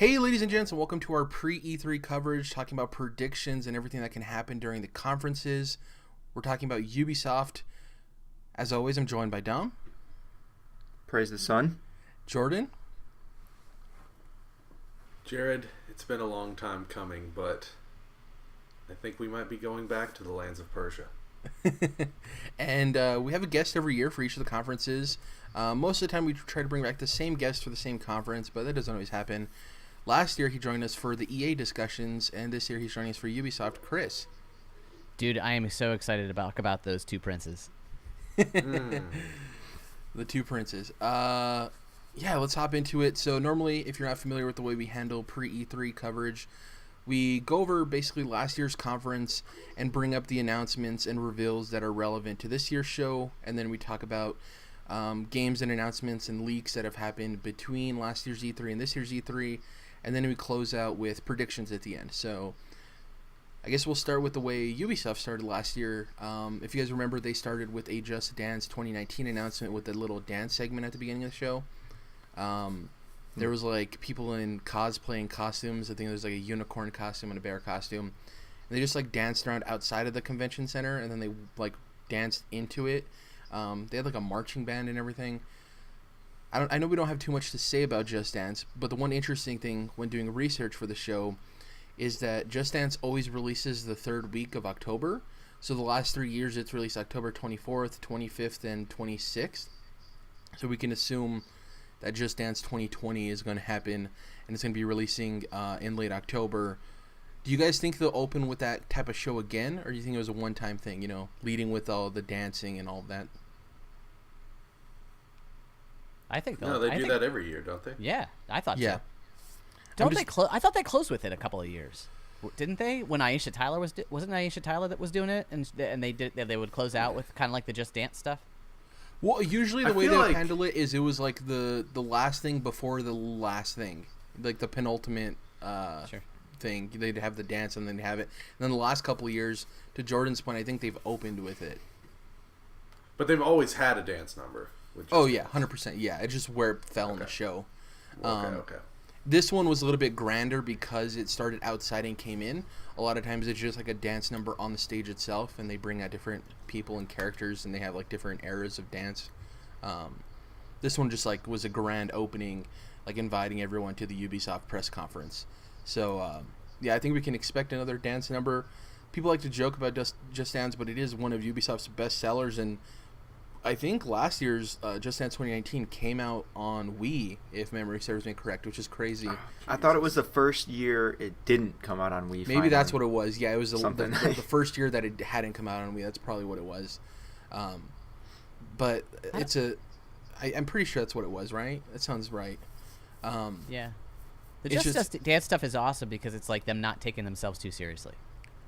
Hey, ladies and gents, and welcome to our pre-E3 coverage, talking about predictions and everything that can happen during the conferences. We're talking about Ubisoft. As always, I'm joined by Dom. Praise the sun. Jordan. Jared, it's been a long time coming, but I think we might be going back to the lands of Persia. And we have a guest every year for each of the conferences. Most of the time we try to bring back the same guest for the same conference, but that doesn't always happen. Last year he joined us for the EA discussions, and this year he's joining us for Ubisoft. Chris. Dude, I am so excited about those two princes. The two princes. Yeah, let's hop into it. So normally, if you're not familiar with the way we handle pre-E3 coverage, we go over basically last year's conference and bring up the announcements and reveals that are relevant to this year's show, and then we talk about games and announcements and leaks that have happened between last year's E3 and this year's E3, and then we close out with predictions at the end. So I guess we'll start with the way Ubisoft started last year. If you guys remember, they started with a Just Dance 2019 announcement with a little dance segment at the beginning of the show. There was like people in cosplaying costumes. I think there was like a unicorn costume and a bear costume. And they just like danced around outside of the convention center, and then they like danced into it. They had like a marching band and everything. I know we don't have too much to say about Just Dance, but the one interesting thing when doing research for the show is that Just Dance always releases the third week of October. So the last 3 years it's released October 24th, 25th, and 26th. So we can assume that Just Dance 2020 is going to happen, and it's going to be releasing in late October. Do you guys think they'll open with that type of show again, or do you think it was a one-time thing, leading with all the dancing and all of that? I think No, they do that every year, don't they? Yeah, I thought Yeah. so. I thought they closed with it a couple of years, didn't they? When Aisha Tyler wasn't Aisha Tyler that was doing it, and they would close out with kind of like the Just Dance stuff. Well, usually the way they would handle it is it was like the last thing before the last thing, like the penultimate thing. They'd have the dance and then have it. And then the last couple of years, to Jordan's point, I think they've opened with it. But they've always had a dance number. Oh yeah, 100%. Yeah, it's just where it fell in the show. Okay. This one was a little bit grander because it started outside and came in. A lot of times it's just like a dance number on the stage itself, and they bring out different people and characters, and they have like different eras of dance. This one just like was a grand opening, like inviting everyone to the Ubisoft press conference. So yeah, I think we can expect another dance number. People like to joke about Just Dance, but it is one of Ubisoft's best sellers, and I think last year's Just Dance 2019 came out on Wii, if memory serves me correct, which is crazy. I thought it was the first year it didn't come out on Wii. Maybe finally. that's what it was. Yeah, it was the first year that it hadn't come out on Wii. That's probably what it was. But I'm pretty sure that's what it was, right? That sounds right. Yeah. The Just Dance stuff is awesome because it's like them not taking themselves too seriously.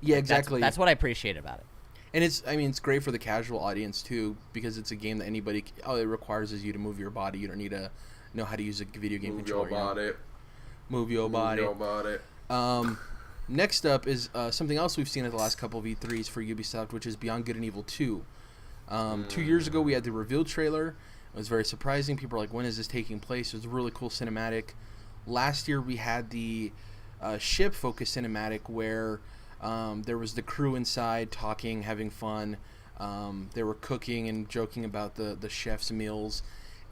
Yeah, exactly. That's what I appreciate about it. And it's great for the casual audience too, because it's a game that all it requires is you to move your body. You don't need to know how to use a video game controller. Move your body. Next up is something else we've seen at the last couple of E3s for Ubisoft, which is Beyond Good and Evil 2. 2 years ago we had the reveal trailer. It was very surprising. People were like, when is this taking place? It was a really cool cinematic. Last year we had the ship-focused cinematic where there was the crew inside talking, having fun. They were cooking and joking about the chef's meals,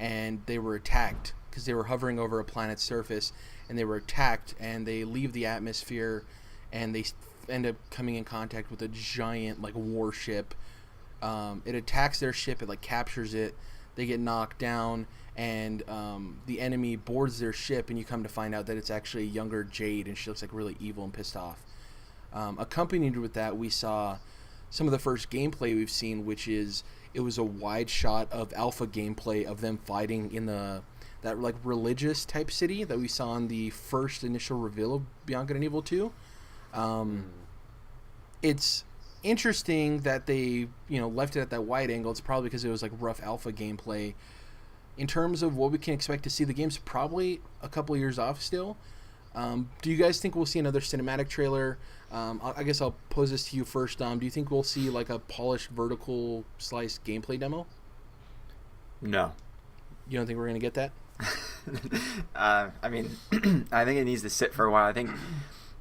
and they were attacked because they were hovering over a planet's surface, and they were attacked, and they leave the atmosphere, and they end up coming in contact with a giant like warship. It attacks their ship. It like captures it. They get knocked down, and the enemy boards their ship, and you come to find out that it's actually a younger Jade, and she looks like really evil and pissed off. Accompanied with that, we saw some of the first gameplay we've seen, which is it was a wide shot of alpha gameplay of them fighting in that like religious type city that we saw in the first initial reveal of Beyond Good and Evil 2. It's interesting that they left it at that wide angle. It's probably because it was like rough alpha gameplay. In terms of what we can expect to see, the game's probably a couple of years off still. Do you guys think we'll see another cinematic trailer? I guess I'll pose this to you first, Dom. Do you think we'll see like a polished vertical slice gameplay demo? No. You don't think we're going to get that? I mean, I think it needs to sit for a while. I think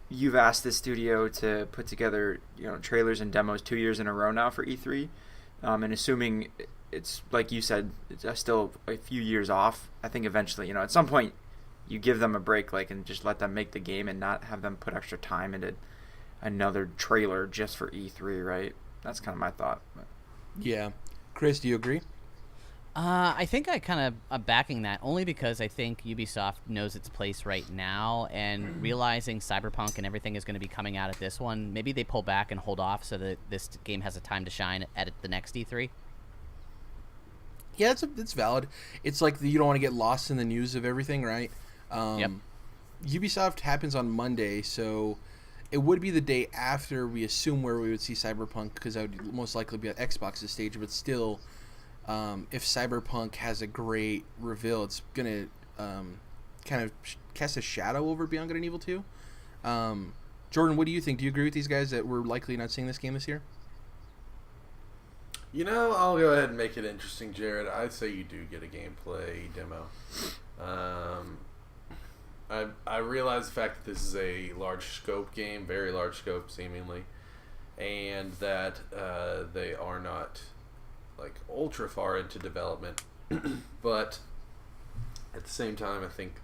you've asked the studio to put together, trailers and demos 2 years in a row now for E3, and assuming it's like you said, it's still a few years off. I think eventually, at some point, you give them a break, and just let them make the game and not have them put extra time into another trailer just for E3, right? That's kind of my thought. But. Yeah, Chris, do you agree? I think I kind of am backing that only because I think Ubisoft knows its place right now, and realizing Cyberpunk and everything is going to be coming out at this one, maybe they pull back and hold off so that this game has a time to shine at the next E3. Yeah, it's valid. It's like you don't want to get lost in the news of everything, right? Yep. Ubisoft happens on Monday, so it would be the day after we assume where we would see Cyberpunk, because that would most likely be at Xbox's stage, but still... if Cyberpunk has a great reveal, it's going to kind of cast a shadow over Beyond Good and Evil 2. Jordan, what do you think? Do you agree with these guys that we're likely not seeing this game this year? I'll go ahead and make it interesting, Jared. I'd say you do get a gameplay demo. I realize the fact that this is a large scope game, very large scope seemingly, and that they are not... ultra far into development, but at the same time I think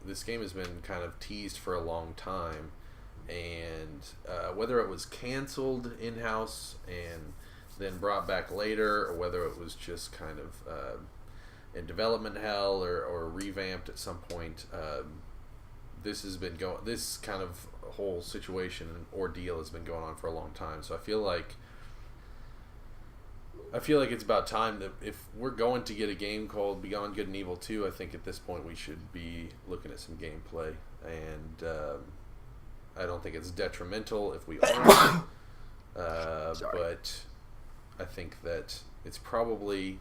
this game has been kind of teased for a long time, and whether it was canceled in-house and then brought back later, or whether it was just kind of in development hell or revamped at some point, this kind of whole situation and ordeal has been going on for a long time. So I feel like it's about time that if we're going to get a game called Beyond Good and Evil 2, I think at this point we should be looking at some gameplay. And I don't think it's detrimental if we aren't. But I think that it's probably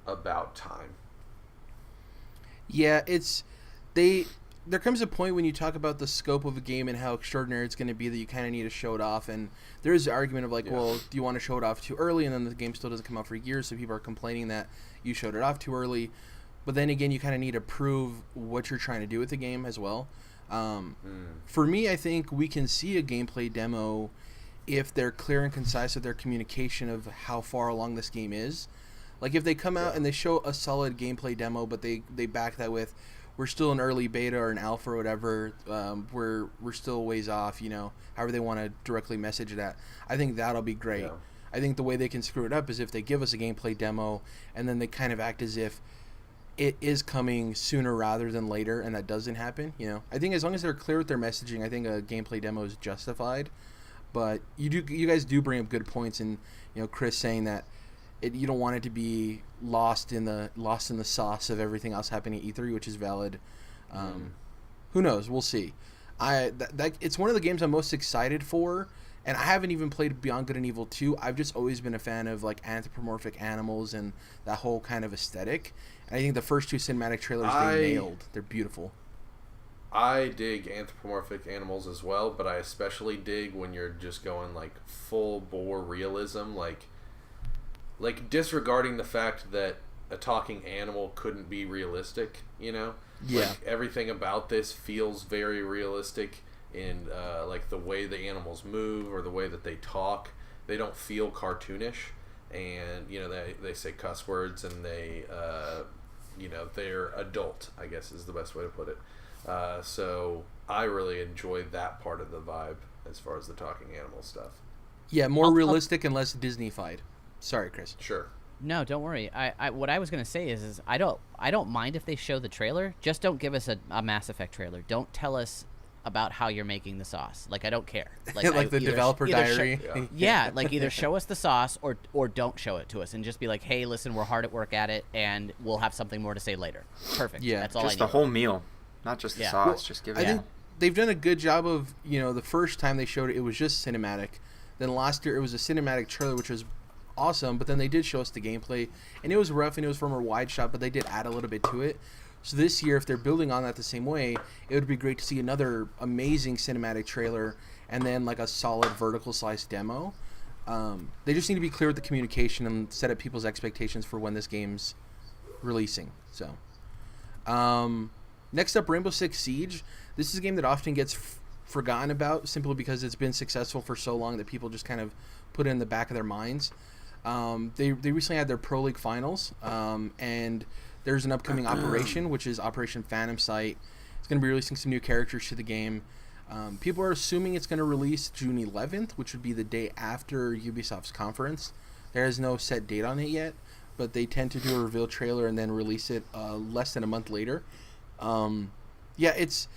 about time. Yeah, there comes a point when you talk about the scope of a game and how extraordinary it's going to be that you kind of need to show it off. And there is the argument of well, do you want to show it off too early, and then the game still doesn't come out for years, so people are complaining that you showed it off too early. But then again, you kind of need to prove what you're trying to do with the game as well. For me, I think we can see a gameplay demo if they're clear and concise with their communication of how far along this game is. Like if they come out and they show a solid gameplay demo, but they back that with, we're still in early beta or an alpha or whatever, we're still a ways off, however they want to directly message that. I think that'll be great. Yeah. I think the way they can screw it up is if they give us a gameplay demo and then they kind of act as if it is coming sooner rather than later, and that doesn't happen. I think as long as they're clear with their messaging, I think a gameplay demo is justified. But you guys do bring up good points, and Chris saying that you don't want it to be lost in the sauce of everything else happening at E3, which is valid. Who knows? We'll see. It's one of the games I'm most excited for, and I haven't even played Beyond Good and Evil 2. I've just always been a fan of anthropomorphic animals and that whole kind of aesthetic. And I think the first two cinematic trailers they nailed. They're beautiful. I dig anthropomorphic animals as well, but I especially dig when you're just going full bore realism, like disregarding the fact that a talking animal couldn't be realistic, Yeah. Everything about this feels very realistic in the way the animals move or the way that they talk. They don't feel cartoonish, and they say cuss words, and they they're adult, I guess is the best way to put it. So I really enjoy that part of the vibe as far as the talking animal stuff. Yeah, more realistic and less Disney-fied. Sorry, Chris. Sure. No, don't worry. I what I was gonna say is I don't mind if they show the trailer. Just don't give us a Mass Effect trailer. Don't tell us about how you're making the sauce. I don't care. The developer diary. Either show us the sauce or don't show it to us, and just be like, hey, listen, we're hard at work at it, and we'll have something more to say later. Perfect. Yeah, that's all I need. Just the whole meal, not just the sauce. Well, just give it. I think they've done a good job of the first time they showed it, it was just cinematic. Then last year it was a cinematic trailer, which was awesome, but then they did show us the gameplay, and it was rough, and it was from a wide shot, but they did add a little bit to it. So this year, if they're building on that the same way, it would be great to see another amazing cinematic trailer and then a solid vertical slice demo. They just need to be clear with the communication and set up people's expectations for when this game's releasing. So Next up, Rainbow Six Siege. This is a game that often gets forgotten about simply because it's been successful for so long that people just kind of put it in the back of their minds. They recently had their Pro League finals, and there's an upcoming operation, which is Operation Phantom Sight. It's going to be releasing some new characters to the game. People are assuming it's going to release June 11th, which would be the day after Ubisoft's conference. There is no set date on it yet, but they tend to do a reveal trailer and then release it less than a month later. It's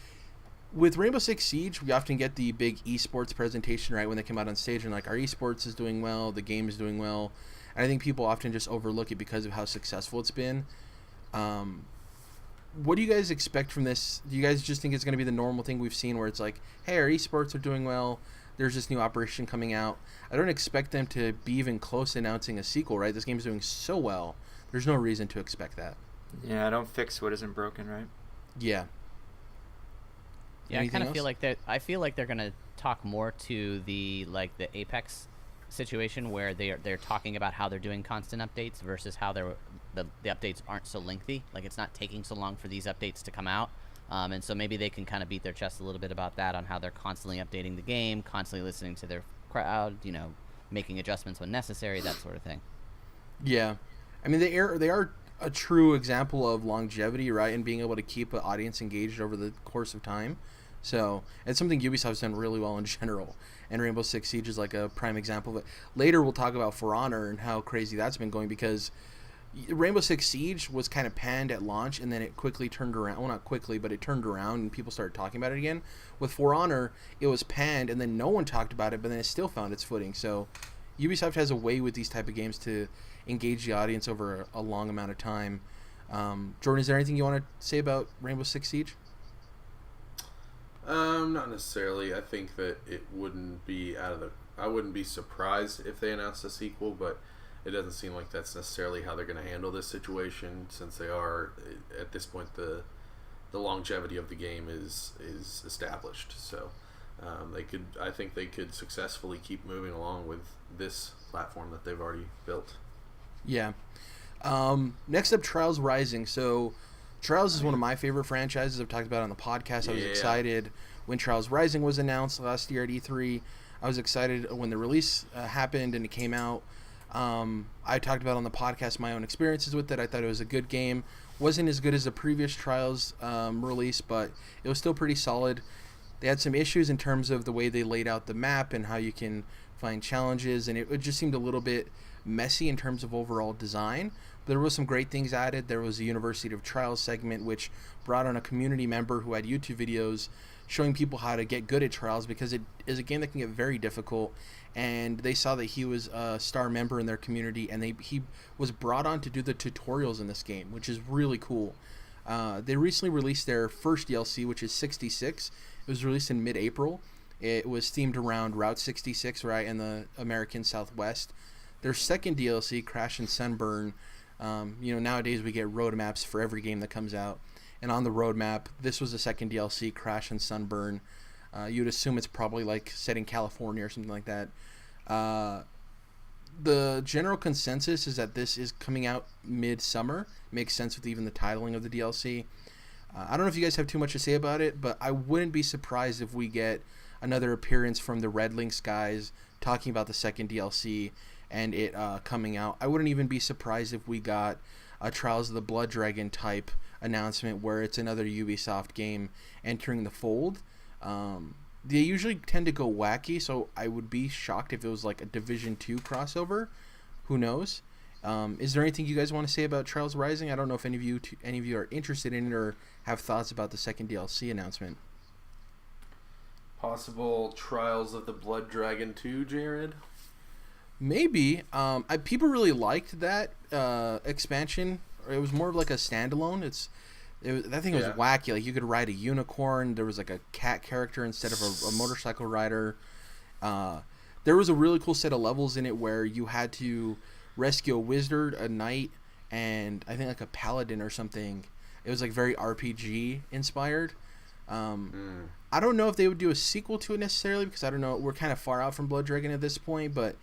with Rainbow Six Siege, we often get the big esports presentation right when they come out on stage and like our esports is doing well, the game is doing well, and I think people often just overlook it because of how successful it's been. What do you guys expect from this? Do you guys just think it's going to be the normal thing we've seen where it's like, hey, our esports are doing well, there's this new operation coming out? I don't expect them to be even close to announcing a sequel, right? This game's doing so well. There's no reason to expect that. Yeah, don't fix what isn't broken, right? Yeah. Yeah, Anything I kind of else? feel like that. I feel like they're gonna talk more to the Apex situation where they're talking about how they're doing constant updates versus how the updates aren't so lengthy. Like it's not taking so long for these updates to come out, and so maybe they can kind of beat their chest a little bit about that on how they're constantly updating the game, constantly listening to their crowd, making adjustments when necessary, that sort of thing. Yeah, I mean they are a true example of longevity, right, and being able to keep an audience engaged over the course of time. So it's something Ubisoft's done really well in general, and Rainbow Six Siege is like a prime example of it. Later we'll talk about For Honor and how crazy that's been going because Rainbow Six Siege was kind of panned at launch and then it quickly turned around. Well, not quickly, but it turned around and people started talking about it again. With For Honor, it was panned and then no one talked about it, but then it still found its footing. So Ubisoft has a way with these type of games to engage the audience over a long amount of time. Jordan, is there anything you want to say about Rainbow Six Siege? Not necessarily. I think that it wouldn't be I wouldn't be surprised if they announced a sequel, but it doesn't seem like that's necessarily how they're going to handle this situation, since they are at this point the longevity of the game is established. So I think they could successfully keep moving along with this platform that they've already built. Yeah. Next up, Trials Rising. So Trials is one of my favorite franchises. I've talked about it on the podcast. I was excited when Trials Rising was announced last year at E3. I was excited when the release happened and it came out. I talked about on the podcast my own experiences with it. I thought it was a good game. Wasn't as good as the previous Trials release, but it was still pretty solid. They had some issues in terms of the way they laid out the map and how you can find challenges, and it just seemed a little bit messy in terms of overall design. There was some great things added. There was a University of Trials segment which brought on a community member who had YouTube videos showing people how to get good at Trials, because it is a game that can get very difficult, and they saw that he was a star member in their community, and he was brought on to do the tutorials in this game, which is really cool. They recently released their first DLC, which is 66. It was released in mid-April. It was themed around Route 66, right, in the American Southwest. Their second DLC, Crash and Sunburn, nowadays we get roadmaps for every game that comes out. And on the roadmap, this was the second DLC, Crash and Sunburn. You'd assume it's probably like set in California or something like that. The general consensus is that this is coming out mid-summer. Makes sense with even the titling of the DLC. I don't know if you guys have too much to say about it, but I wouldn't be surprised if we get another appearance from the Red Lynx guys talking about the second DLC and it coming out. I wouldn't even be surprised if we got a Trials of the Blood Dragon type announcement where it's another Ubisoft game entering the fold. They usually tend to go wacky, so I would be shocked if it was like a Division 2 crossover. Who knows? Is there anything you guys want to say about Trials Rising? I don't know if any of you are interested in it or have thoughts about the second DLC announcement. Possible Trials of the Blood Dragon 2, Jared? Maybe. People really liked that expansion. It was more of like a standalone. That thing was wacky. Like you could ride a unicorn. There was like a cat character instead of a motorcycle rider. There was a really cool set of levels in it where you had to rescue a wizard, a knight, and I think like a paladin or something. It was like very RPG inspired. I don't know if they would do a sequel to it necessarily, because I don't know. We're kind of far out from Blood Dragon at this point, but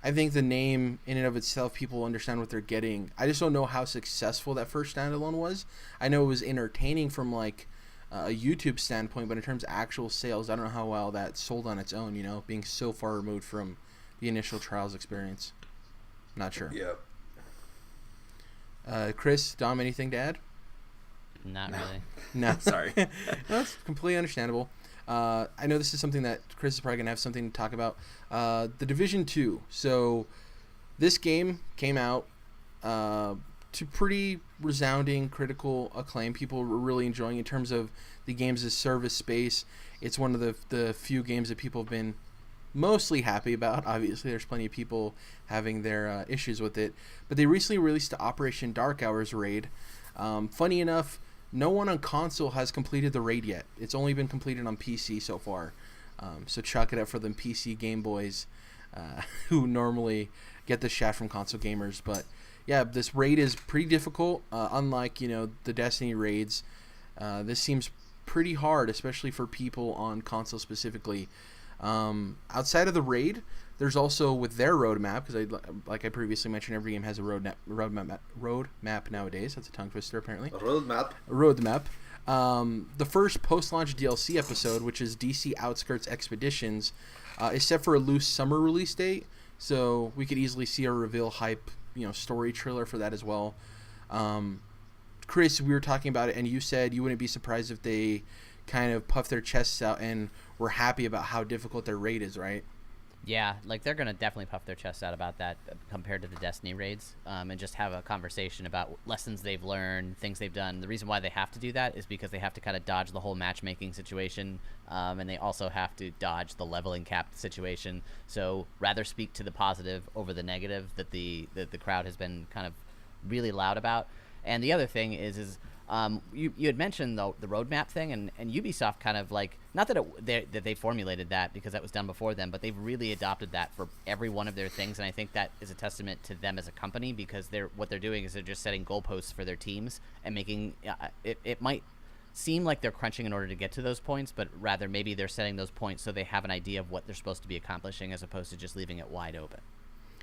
I think the name in and of itself, people understand what they're getting. I just don't know how successful that first standalone was. I know it was entertaining from like a YouTube standpoint, but in terms of actual sales, I don't know how well that sold on its own, being so far removed from the initial Trials experience. Not sure. Yep. Chris, Dom, anything to add? Not really. No. Sorry. No, that's completely understandable. I know this is something that Chris is probably going to have something to talk about. The Division 2. So this game came out to pretty resounding critical acclaim. People were really enjoying it in terms of the games as service space. It's one of the few games that people have been mostly happy about. Obviously, there's plenty of people having their issues with it. But they recently released the Operation Dark Hours raid. Funny enough, no one on console has completed the raid yet. It's only been completed on PC so far. So chalk it up for them PC Game Boys who normally get the shaft from console gamers. But yeah, this raid is pretty difficult. Unlike, the Destiny raids, this seems pretty hard, especially for people on console specifically. Outside of the raid, there's also with their roadmap, because like I previously mentioned, every game has a roadmap nowadays. That's a tongue twister, apparently. A roadmap. The first post-launch DLC episode, which is DC Outskirts Expeditions, is set for a loose summer release date, so we could easily see a reveal hype, story trailer for that as well. Chris, we were talking about it, and you said you wouldn't be surprised if they kind of puff their chests out and were happy about how difficult their raid is, right? Yeah, like they're gonna definitely puff their chests out about that compared to the Destiny raids, and just have a conversation about lessons they've learned, things they've done. The reason why they have to do that is because they have to kind of dodge the whole matchmaking situation, and they also have to dodge the leveling cap situation. So rather speak to the positive over the negative that the crowd has been kind of really loud about. And the other thing is you had mentioned the roadmap thing, and Ubisoft kind of like, not that they formulated that because that was done before them, but they've really adopted that for every one of their things, and I think that is a testament to them as a company, because what they're doing is they're just setting goalposts for their teams and making it might seem like they're crunching in order to get to those points, but rather maybe they're setting those points so they have an idea of what they're supposed to be accomplishing as opposed to just leaving it wide open.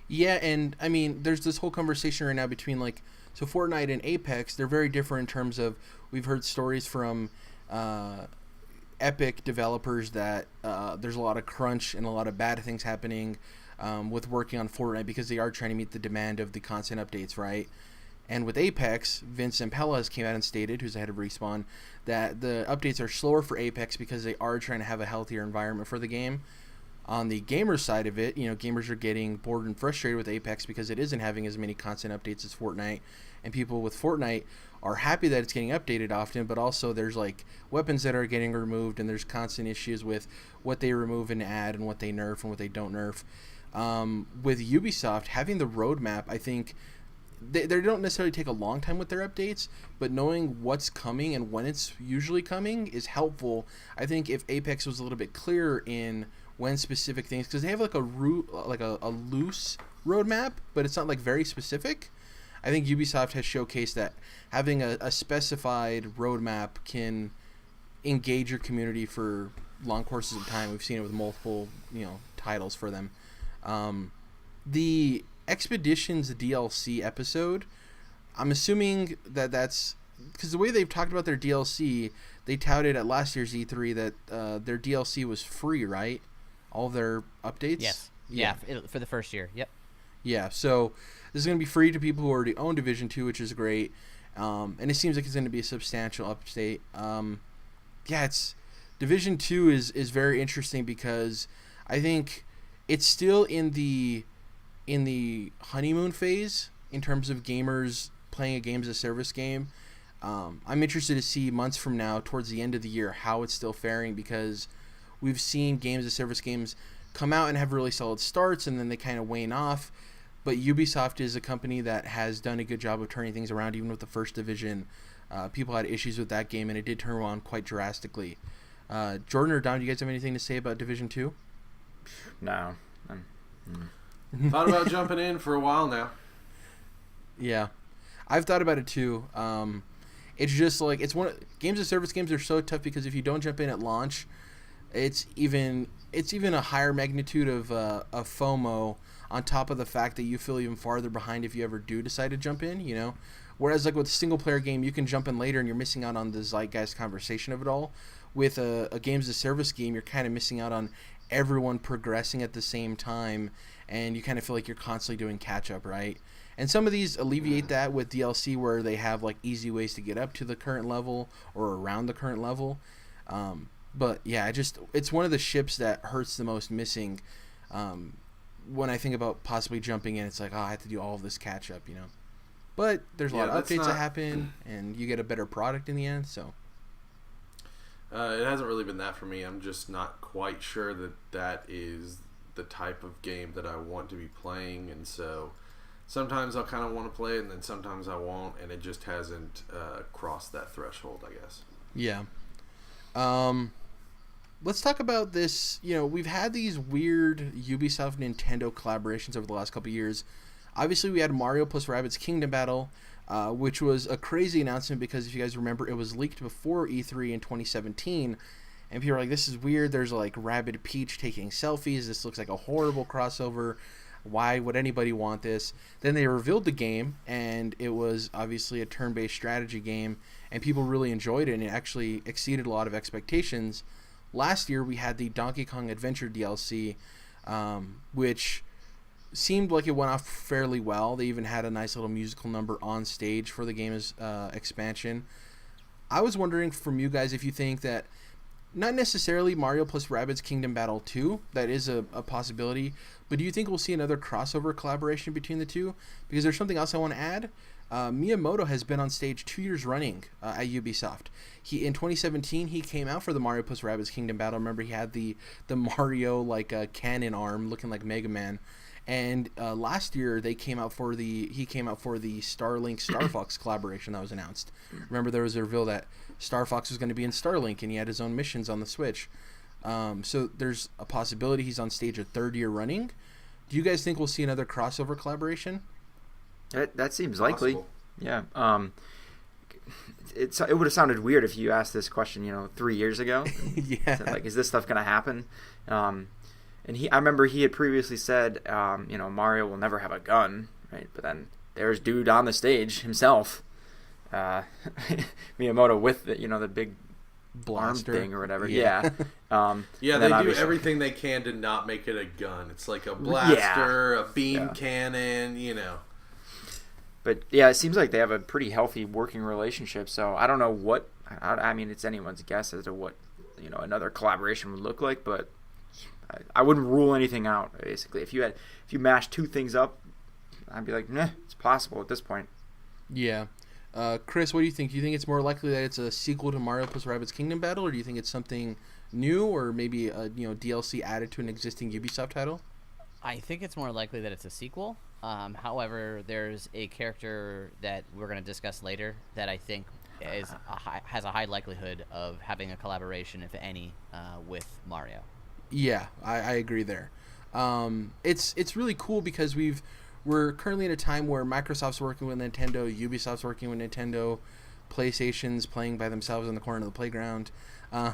Yeah, and I mean, there's this whole conversation right now between so Fortnite and Apex. They're very different in terms of, we've heard stories from Epic developers that there's a lot of crunch and a lot of bad things happening with working on Fortnite because they are trying to meet the demand of the content updates, right? And with Apex, Vince Impella has came out and stated, who's the head of Respawn, that the updates are slower for Apex because they are trying to have a healthier environment for the game. On the gamer side of it, gamers are getting bored and frustrated with Apex because it isn't having as many content updates as Fortnite, and people with Fortnite are happy that it's getting updated often, but also there's weapons that are getting removed, and there's constant issues with what they remove and add and what they nerf and what they don't nerf. With Ubisoft, having the roadmap, I think they don't necessarily take a long time with their updates, but knowing what's coming and when it's usually coming is helpful. I think if Apex was a little bit clearer in when specific things, because they have a loose roadmap, but it's not very specific. I think Ubisoft has showcased that having a specified roadmap can engage your community for long courses of time. We've seen it with multiple titles for them. The Expeditions DLC episode, I'm assuming that's because the way they've talked about their DLC, they touted at last year's E3 that their DLC was free, right? All of their updates? Yes. Yeah, for the first year. Yep. Yeah, so this is going to be free to people who already own Division 2, which is great. And it seems like it's going to be a substantial update. It's Division 2 is very interesting because I think it's still in the honeymoon phase in terms of gamers playing a game as a service game. I'm interested to see months from now, towards the end of the year, how it's still faring, because we've seen games as service games come out and have really solid starts, and then they kind of wane off. But Ubisoft is a company that has done a good job of turning things around. Even with the first Division, people had issues with that game, and it did turn around quite drastically. Jordan or Don, do you guys have anything to say about Division 2? No. Thought about jumping in for a while now. Yeah, I've thought about it too. It's just games as service games are so tough because if you don't jump in at launch, it's even it's even a higher magnitude of FOMO on top of the fact that you feel even farther behind if you ever do decide to jump in, you know? Whereas like with a single player game, you can jump in later and you're missing out on the zeitgeist conversation of it all. With a games as a service game, you're kind of missing out on everyone progressing at the same time, and you kind of feel like you're constantly doing catch up, right? And some of these alleviate that with DLC where they have like easy ways to get up to the current level or around the current level. But yeah, it's one of the ships that hurts the most missing. When I think about possibly jumping in, it's like, oh, I have to do all of this catch up, you know. But there's a lot of updates that happen, and you get a better product in the end. So it hasn't really been that for me. I'm just not quite sure that is the type of game that I want to be playing, and so sometimes I'll kind of want to play it, and then sometimes I won't, and it just hasn't crossed that threshold, I guess. Yeah. Let's talk about this. You know, we've had these weird Ubisoft Nintendo collaborations over the last couple of years. Obviously, we had Mario plus Rabbids Kingdom Battle, which was a crazy announcement because if you guys remember, it was leaked before E3 in 2017, and people were like, this is weird. There's like Rabbid Peach taking selfies. This looks like a horrible crossover. Why would anybody want this? Then they revealed the game, and it was obviously a turn-based strategy game, and people really enjoyed it, and it actually exceeded a lot of expectations. Last year, we had the Donkey Kong Adventure DLC, which seemed like it went off fairly well. They even had a nice little musical number on stage for the game's expansion. I was wondering from you guys if you think that not necessarily Mario plus Rabbids Kingdom Battle 2, that is a possibility, but do you think we'll see another crossover collaboration between the two? Because there's something else I want to add. Miyamoto has been on stage 2 years running at Ubisoft. In 2017 he came out for the Mario plus Rabbids Kingdom Battle. Remember, he had the Mario like cannon arm looking like Mega Man. And last year he came out for the Starlink Star Fox collaboration that was announced. Remember, there was a reveal that Star Fox was going to be in Starlink, and he had his own missions on the Switch. So there's a possibility he's on stage a third year running. Do you guys think we'll see another crossover collaboration? That seems likely. Possible. Yeah. It would have sounded weird if you asked this question, 3 years ago. Yeah. Said, like, is this stuff going to happen? And I remember he had previously said, Mario will never have a gun, right? But then there's dude on the stage himself, Miyamoto with the big blaster arm thing or whatever. Yeah. Yeah, they do everything they can to not make it a gun. It's like a blaster, a beam cannon, But yeah, it seems like they have a pretty healthy working relationship. So I don't know what. I mean, it's anyone's guess as to what another collaboration would look like, but I wouldn't rule anything out. Basically, if you mash two things up, I'd be like, nah, it's possible at this point. Yeah. Chris, what do you think? Do you think it's more likely that it's a sequel to Mario plus Rabbids Kingdom Battle, or do you think it's something new, or maybe a DLC added to an existing Ubisoft title? I think it's more likely that it's a sequel. However, there's a character that we're going to discuss later that I think has a high likelihood of having a collaboration, if any, with Mario. Yeah, I agree there. It's really cool because we're currently in a time where Microsoft's working with Nintendo, Ubisoft's working with Nintendo, PlayStation's playing by themselves in the corner of the playground. I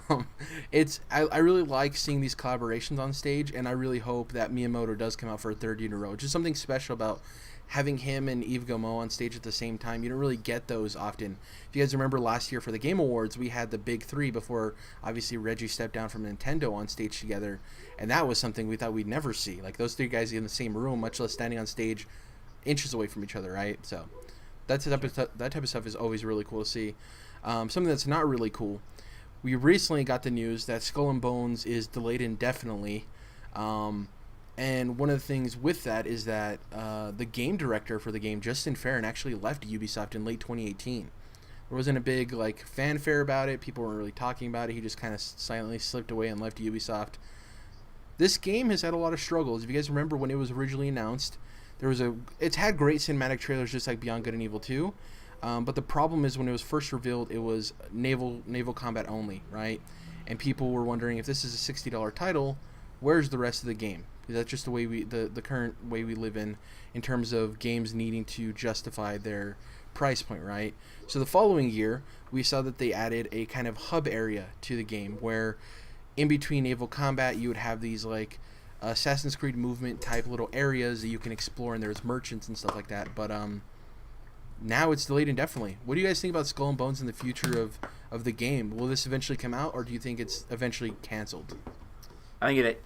really like seeing these collaborations on stage, and I really hope that Miyamoto does come out for a third year in a row. Just something special about having him and Yves Guillemot on stage at the same time. You don't really get those often. If you guys remember last year for the Game Awards, we had the big three before obviously Reggie stepped down from Nintendo on stage together, and that was something we thought we'd never see. Like those three guys in the same room, much less standing on stage inches away from each other, right? So that type of stuff is always really cool to see. Something that's not really cool. We recently got the news that Skull and Bones is delayed indefinitely. And one of the things with that is that the game director for the game, Justin Farron, actually left Ubisoft in late 2018. There wasn't a big fanfare about it. People weren't really talking about it. He just kind of silently slipped away and left Ubisoft. This game has had a lot of struggles. If you guys remember when it was originally announced, it's had great cinematic trailers just like Beyond Good and Evil 2. But the problem is when it was first revealed, it was naval combat only, right? And people were wondering, if this is a $60 title, where's the rest of the game? That's just the way the current way we live in terms of games needing to justify their price point, right? So the following year, we saw that they added a kind of hub area to the game where in between naval combat, you would have these like Assassin's Creed movement type little areas that you can explore, and there's merchants and stuff like that. But now it's delayed indefinitely. What do you guys think about Skull and Bones in the future of the game? Will this eventually come out, or do you think it's eventually canceled? I think it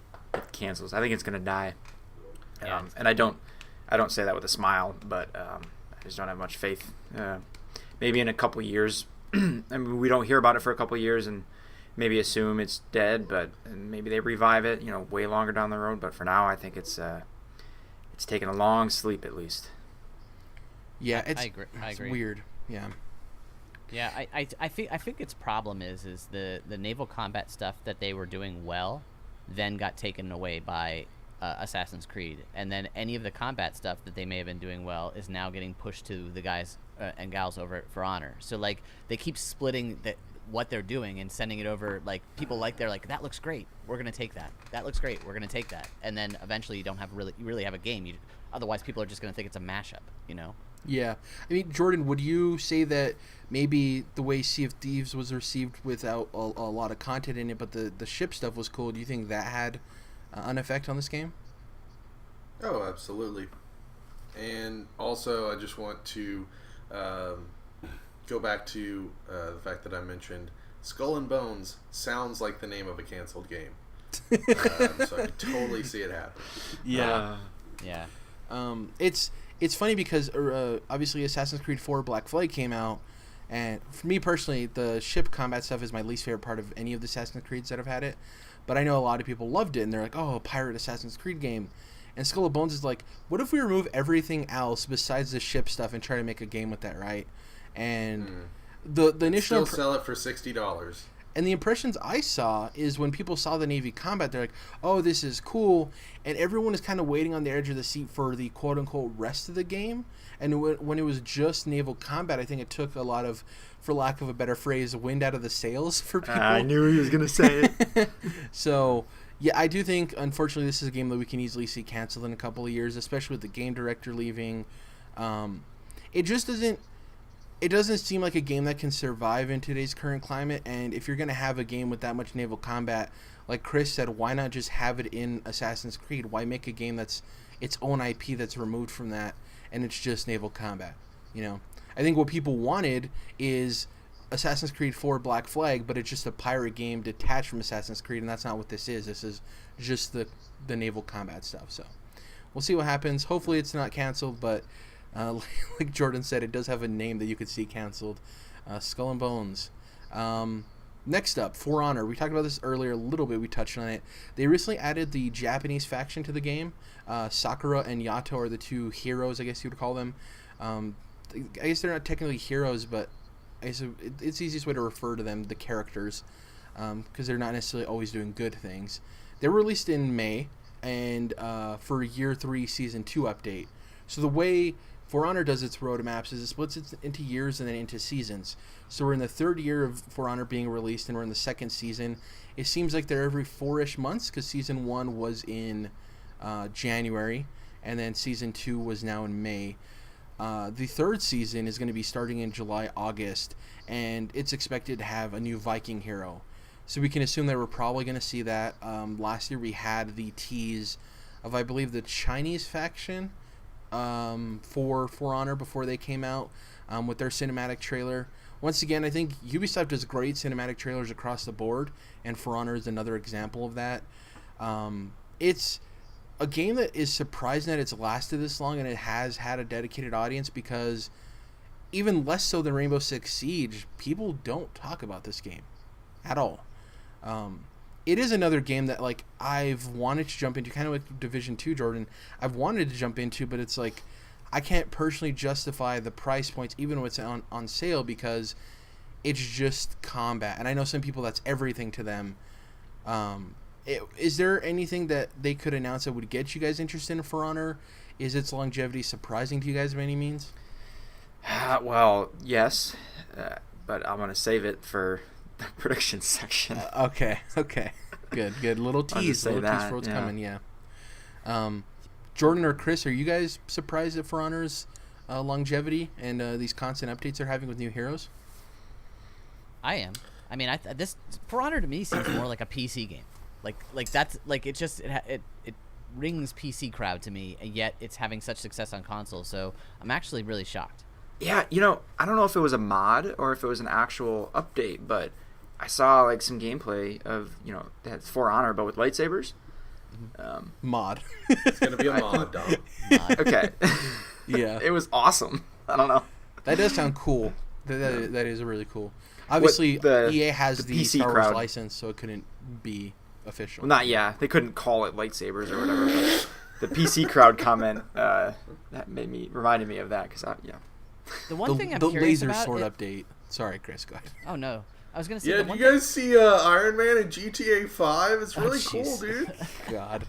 cancels. I think it's gonna die. Yeah. And I don't say that with a smile, but I just don't have much faith. Maybe in a couple years. I mean, we don't hear about it for a couple years, and maybe assume it's dead, and maybe they revive it, way longer down the road. But for now, I think it's taken a long sleep at least. Yeah, I agree. It's weird. Yeah. Yeah, I think its problem is the naval combat stuff that they were doing well, then got taken away by Assassin's Creed, and then any of the combat stuff that they may have been doing well is now getting pushed to the guys and gals over at For Honor. So like they keep splitting what they're doing and sending it over. Like people they're like, that looks great, we're gonna take that. That looks great, we're gonna take that. And then eventually you really have a game. Otherwise people are just gonna think it's a mashup. Yeah. I mean, Jordan, would you say that maybe the way Sea of Thieves was received without a lot of content in it, but the ship stuff was cool, do you think that had an effect on this game? Oh, absolutely. And also, I just want to go back to the fact that I mentioned Skull and Bones sounds like the name of a canceled game. So I could totally see it happen. Yeah. Yeah. It's funny because obviously Assassin's Creed 4 Black Flag came out, and for me personally, the ship combat stuff is my least favorite part of any of the Assassin's Creeds that have had it. But I know a lot of people loved it, and they're like, oh, a pirate Assassin's Creed game. And Skull and Bones is like, what if we remove everything else besides the ship stuff and try to make a game with that, right? And the initial... Still sell it for $60. And the impressions I saw is when people saw the Navy combat, they're like, oh, this is cool. And everyone is kind of waiting on the edge of the seat for the quote-unquote rest of the game. And when it was just naval combat, I think it took a lot of, for lack of a better phrase, wind out of the sails for people. I knew he was going to say it. So, yeah, I do think, unfortunately, this is a game that we can easily see canceled in a couple of years, especially with the game director leaving. It just doesn't... It doesn't seem like a game that can survive in today's current climate, and if you're going to have a game with that much naval combat, like Chris said, why not just have it in Assassin's Creed? Why make a game that's its own IP that's removed from that, and it's just naval combat? I think what people wanted is Assassin's Creed 4 Black Flag, but it's just a pirate game detached from Assassin's Creed, and that's not what this is. This is just the naval combat stuff. So we'll see what happens. Hopefully it's not canceled, but... like Jordan said, it does have a name that you could see canceled. Skull and Bones. Next up, For Honor. We talked about this earlier a little bit. We touched on it. They recently added the Japanese faction to the game. Sakura and Yato are the two heroes, I guess you would call them. I guess they're not technically heroes, but it's the easiest way to refer to them, the characters, because they're not necessarily always doing good things. They were released in May, and for Year 3 Season 2 update. So the way For Honor does its roadmaps is it splits it into years and then into seasons. So we're in the third year of For Honor being released, and we're in the second season. It seems like they're every 4-ish months, because Season 1 was in January, and then Season 2 was now in May. The third season is going to be starting in July, August, and it's expected to have a new Viking hero. So we can assume that we're probably going to see that. Last year we had the tease of, I believe, the Chinese faction for Honor before they came out with their cinematic trailer. Once again, I think Ubisoft does great cinematic trailers across the board, and For Honor is another example of that. It's a game that is surprising that it's lasted this long and it has had a dedicated audience, because even less so than Rainbow Six Siege, people don't talk about this game at all. It is another game that, like, I've wanted to jump into, kind of like Division 2, Jordan. I've wanted to jump into, but it's like I can't personally justify the price points even when it's on sale, because it's just combat. And I know some people, that's everything to them. Is there anything that they could announce that would get you guys interested in For Honor? Is its longevity surprising to you guys by any means? Well, yes, but I'm going to save it for the prediction section. Okay. Good. Little tease for what's coming, yeah. Jordan or Chris, are you guys surprised at For Honor's longevity and these constant updates they're having with new heroes? I am. I mean, this For Honor to me seems more like a PC game. Like that's like it rings PC crowd to me, and yet it's having such success on console. So I'm actually really shocked. Yeah, I don't know if it was a mod or if it was an actual update, but I saw like some gameplay of that's For Honor but with lightsabers. Mod. It's gonna be a mod, Dom. Okay. Yeah. It was awesome. I don't know. That does sound cool. That is really cool. Obviously, EA has the PC Star Wars crowd license, so it couldn't be official. Well, they couldn't call it lightsabers or whatever. But the PC crowd comment that reminded me of that because The one thing I'm the curious laser about sword update. Sorry, Chris. Go ahead. Oh no, I was gonna say. Yeah, did you guys see Iron Man in GTA 5? It's really cool, dude. God.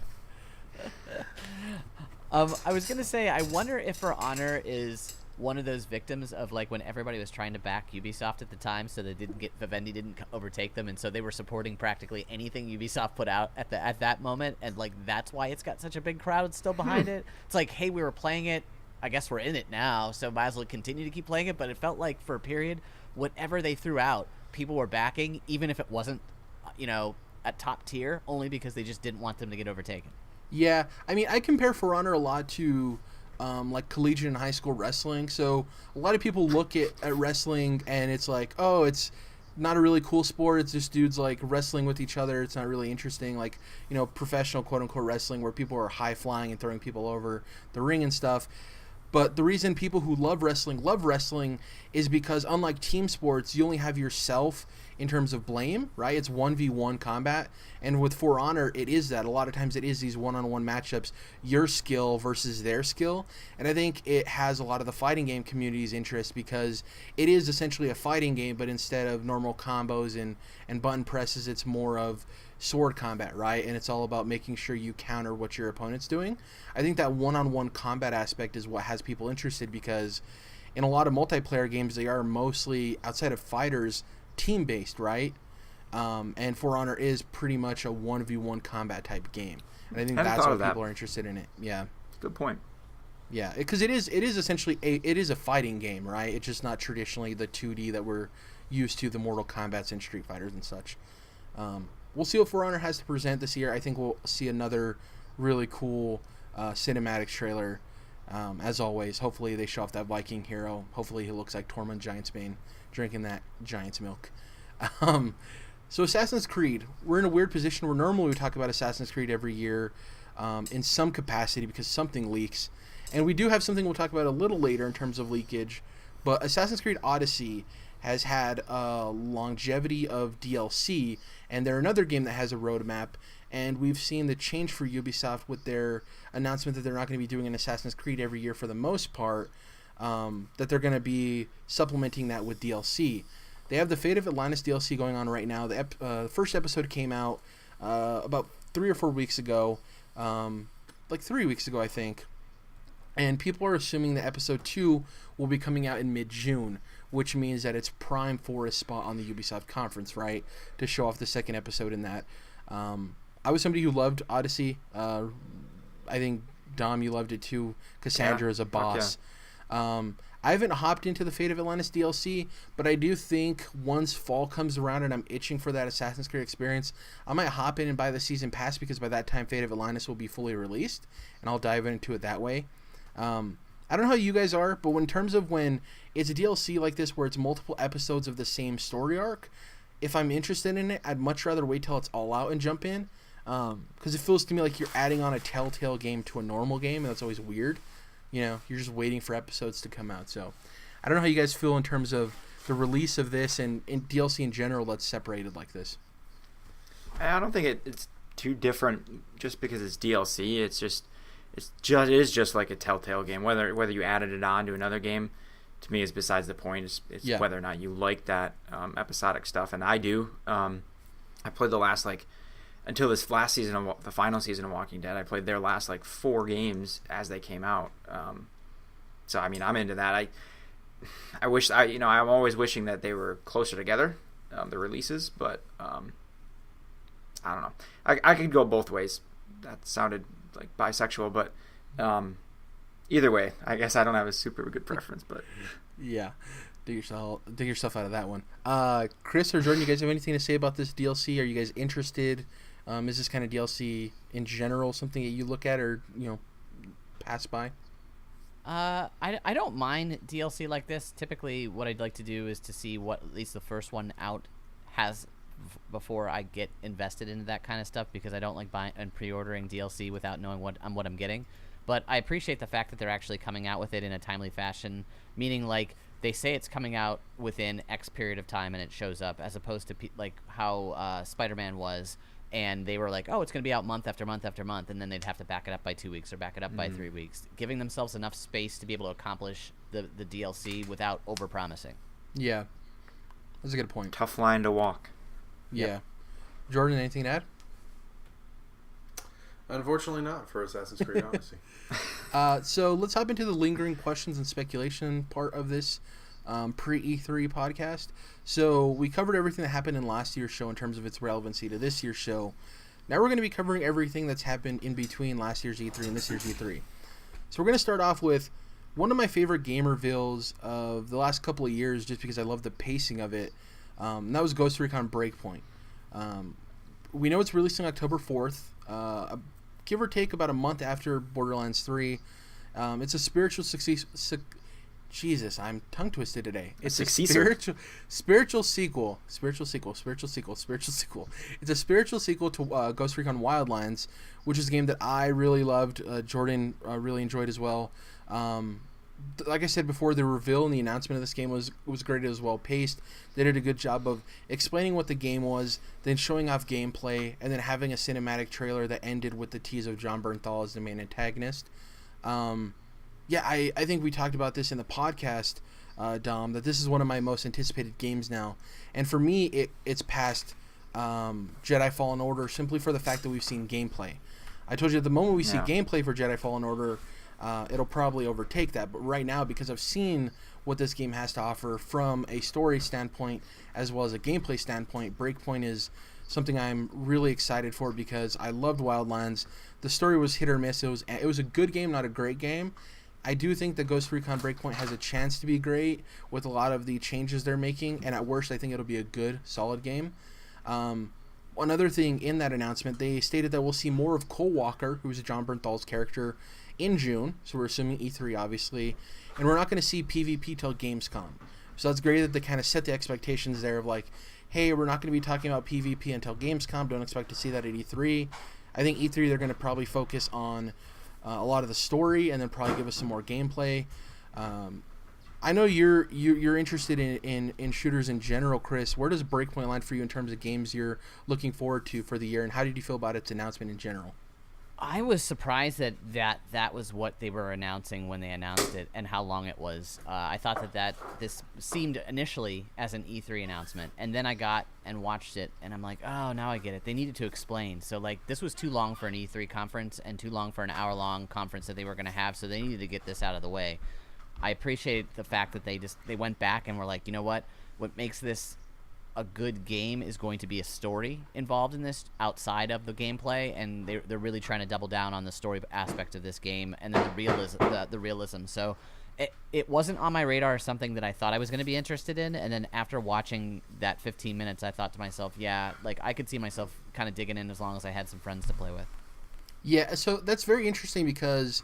I was gonna say, I wonder if For Honor is one of those victims of like when everybody was trying to back Ubisoft at the time, so they Vivendi didn't overtake them, and so they were supporting practically anything Ubisoft put out at that moment, and like that's why it's got such a big crowd still behind it. It's like, hey, we were playing it, I guess we're in it now, so might as well continue to keep playing it. But it felt like for a period, whatever they threw out, people were backing, even if it wasn't, at top tier, only because they just didn't want them to get overtaken. Yeah, I mean, I compare For Honor a lot to like collegiate and high school wrestling. So a lot of people look at wrestling and it's like, oh, it's not a really cool sport. It's just dudes like wrestling with each other. It's not really interesting, like, professional quote unquote wrestling where people are high flying and throwing people over the ring and stuff. But the reason people who love wrestling is because unlike team sports, you only have yourself in terms of blame, right? It's 1v1 combat. And with For Honor, it is that. A lot of times it is these one-on-one matchups, your skill versus their skill. And I think it has a lot of the fighting game community's interest because it is essentially a fighting game, but instead of normal combos and button presses, it's more of sword combat, right? And it's all about making sure you counter what your opponent's doing. I think that one-on-one combat aspect is what has people interested because in a lot of multiplayer games, they are mostly, outside of fighters, team-based, right? And For Honor is pretty much a 1v1 combat type game. And I think that's why people are interested in it. Yeah. Good point. Yeah, because it is essentially a fighting game, right? It's just not traditionally the 2D that we're used to, the Mortal Kombats and Street Fighters and such. We'll see what For Honor has to present this year. I think we'll see another really cool cinematic trailer. As always, hopefully they show off that Viking hero. Hopefully he looks like Tormund Giantsbane drinking that giant's milk. So Assassin's Creed, we're in a weird position where normally we talk about Assassin's Creed every year in some capacity because something leaks. And we do have something we'll talk about a little later in terms of leakage. But Assassin's Creed Odyssey has had a longevity of DLC, and they're another game that has a roadmap. And we've seen the change for Ubisoft with their announcement that they're not going to be doing an Assassin's Creed every year for the most part, that they're going to be supplementing that with DLC. They have the Fate of Atlantis DLC going on right now. The first episode came out about 3 or 4 weeks ago, like 3 weeks ago, I think. And people are assuming that episode 2 will be coming out in mid-June, which means that it's prime for a spot on the Ubisoft conference, right, to show off the second episode in that. I was somebody who loved Odyssey. I think, Dom, you loved it too. Cassandra is a boss. Yeah. I haven't hopped into the Fate of Atlantis DLC, but I do think once fall comes around and I'm itching for that Assassin's Creed experience, I might hop in and buy the season pass because by that time Fate of Atlantis will be fully released, and I'll dive into it that way. I don't know how you guys are, but in terms of when it's a DLC like this where it's multiple episodes of the same story arc, if I'm interested in it, I'd much rather wait till it's all out and jump in. Because it feels to me like you're adding on a Telltale game to a normal game, and that's always weird. You're just waiting for episodes to come out. So I don't know how you guys feel in terms of the release of this and in DLC in general that's separated like this. I don't think it's too different just because it's DLC. It is just like a Telltale game. Whether you added it on to another game, to me, is besides the point. It's whether or not you like that episodic stuff, and I do. I played the last until this last season of the final season of Walking Dead. I played their last 4 games as they came out. So I mean, I'm into that. I wish I'm always wishing that they were closer together, the releases, but I don't know. I could go both ways. That sounded like bisexual, but either way, I guess I don't have a super good preference, but yeah. dig yourself out of that one. Chris or Jordan, you guys have anything to say about this DLC? Are you guys interested? Is this kind of DLC in general something that you look at or pass by? I don't mind DLC like this. Typically, what I'd like to do is to see what at least the first one out has before I get invested into that kind of stuff, because I don't like buying and pre-ordering DLC without knowing what I'm getting. But I appreciate the fact that they're actually coming out with it in a timely fashion, meaning like they say it's coming out within X period of time and it shows up, as opposed to like how Spider-Man was. And they were like, oh, it's going to be out month after month after month, and then they'd have to back it up by 2 weeks or back it up by 3 weeks, giving themselves enough space to be able to accomplish the DLC without overpromising. Yeah, that's a good point. Tough line to walk. Yeah. Yep. Jordan, anything to add? Unfortunately not for Assassin's Creed Odyssey. So let's hop into the lingering questions and speculation part of this pre-E3 podcast. So we covered everything that happened in last year's show in terms of its relevancy to this year's show. Now we're going to be covering everything that's happened in between last year's E3 and this year's E3. So we're going to start off with one of my favorite game reveals of the last couple of years, just because I love the pacing of it. And that was Ghost Recon Breakpoint. We know it's releasing October 4th, give or take about a month after Borderlands 3. It's a spiritual success. Jesus, I'm tongue twisted today. It's a spiritual sequel. It's a spiritual sequel to Ghost Recon Wildlands, which is a game that I really loved. Jordan really enjoyed as well. Like I said before, the reveal and the announcement of this game was great. It was well paced. They did a good job of explaining what the game was, then showing off gameplay, and then having a cinematic trailer that ended with the tease of John Bernthal as the main antagonist. Yeah, I think we talked about this in the podcast, Dom, that this is one of my most anticipated games now. And for me, it's past Jedi Fallen Order simply for the fact that we've seen gameplay. I told you at the moment we see gameplay for Jedi Fallen Order, it'll probably overtake that. But right now, because I've seen what this game has to offer from a story standpoint as well as a gameplay standpoint, Breakpoint is something I'm really excited for because I loved Wildlands. The story was hit or miss. It was a good game, not a great game. I do think that Ghost Recon Breakpoint has a chance to be great with a lot of the changes they're making, and at worst, I think it'll be a good, solid game. One other thing in that announcement, they stated that we'll see more of Cole Walker, who's John Bernthal's character, in June, so we're assuming E3, obviously, and we're not going to see PvP till Gamescom. So that's great that they kind of set the expectations there of like, hey, we're not going to be talking about PvP until Gamescom, don't expect to see that at E3. I think E3, they're going to probably focus on a lot of the story, and then probably give us some more gameplay. I know you're interested in shooters in general, Chris. Where does Breakpoint line for you in terms of games you're looking forward to for the year, and how did you feel about its announcement in general? I was surprised that was what they were announcing when they announced it, and how long it was. I thought that this seemed initially as an E3 announcement, and then I got and watched it, and I'm like, oh, now I get it. They needed to explain. So like, this was too long for an E3 conference and too long for an hour-long conference that they were going to have. So they needed to get this out of the way. I appreciate the fact that they went back and were like, you know what makes this a good game is going to be a story involved in this outside of the gameplay, and they're really trying to double down on the story aspect of this game, and then the realism. So it wasn't on my radar as something that I thought I was going to be interested in, and then after watching that 15 minutes, I thought to myself, yeah, like I could see myself kind of digging in as long as I had some friends to play with. Yeah, so that's very interesting because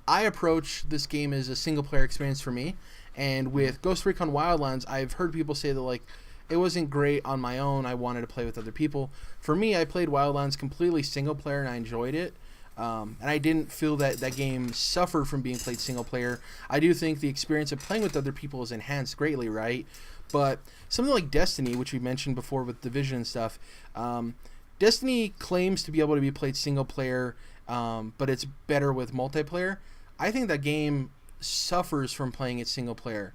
I approach this game as a single-player experience for me, and with Ghost Recon Wildlands, I've heard people say that like, it wasn't great on my own. I wanted to play with other people. For me, I played Wildlands completely single player, and I enjoyed it. And I didn't feel that game suffered from being played single player. I do think the experience of playing with other people is enhanced greatly, right? But something like Destiny, which we mentioned before with Division and stuff, Destiny claims to be able to be played single player, but it's better with multiplayer. I think that game suffers from playing it single player.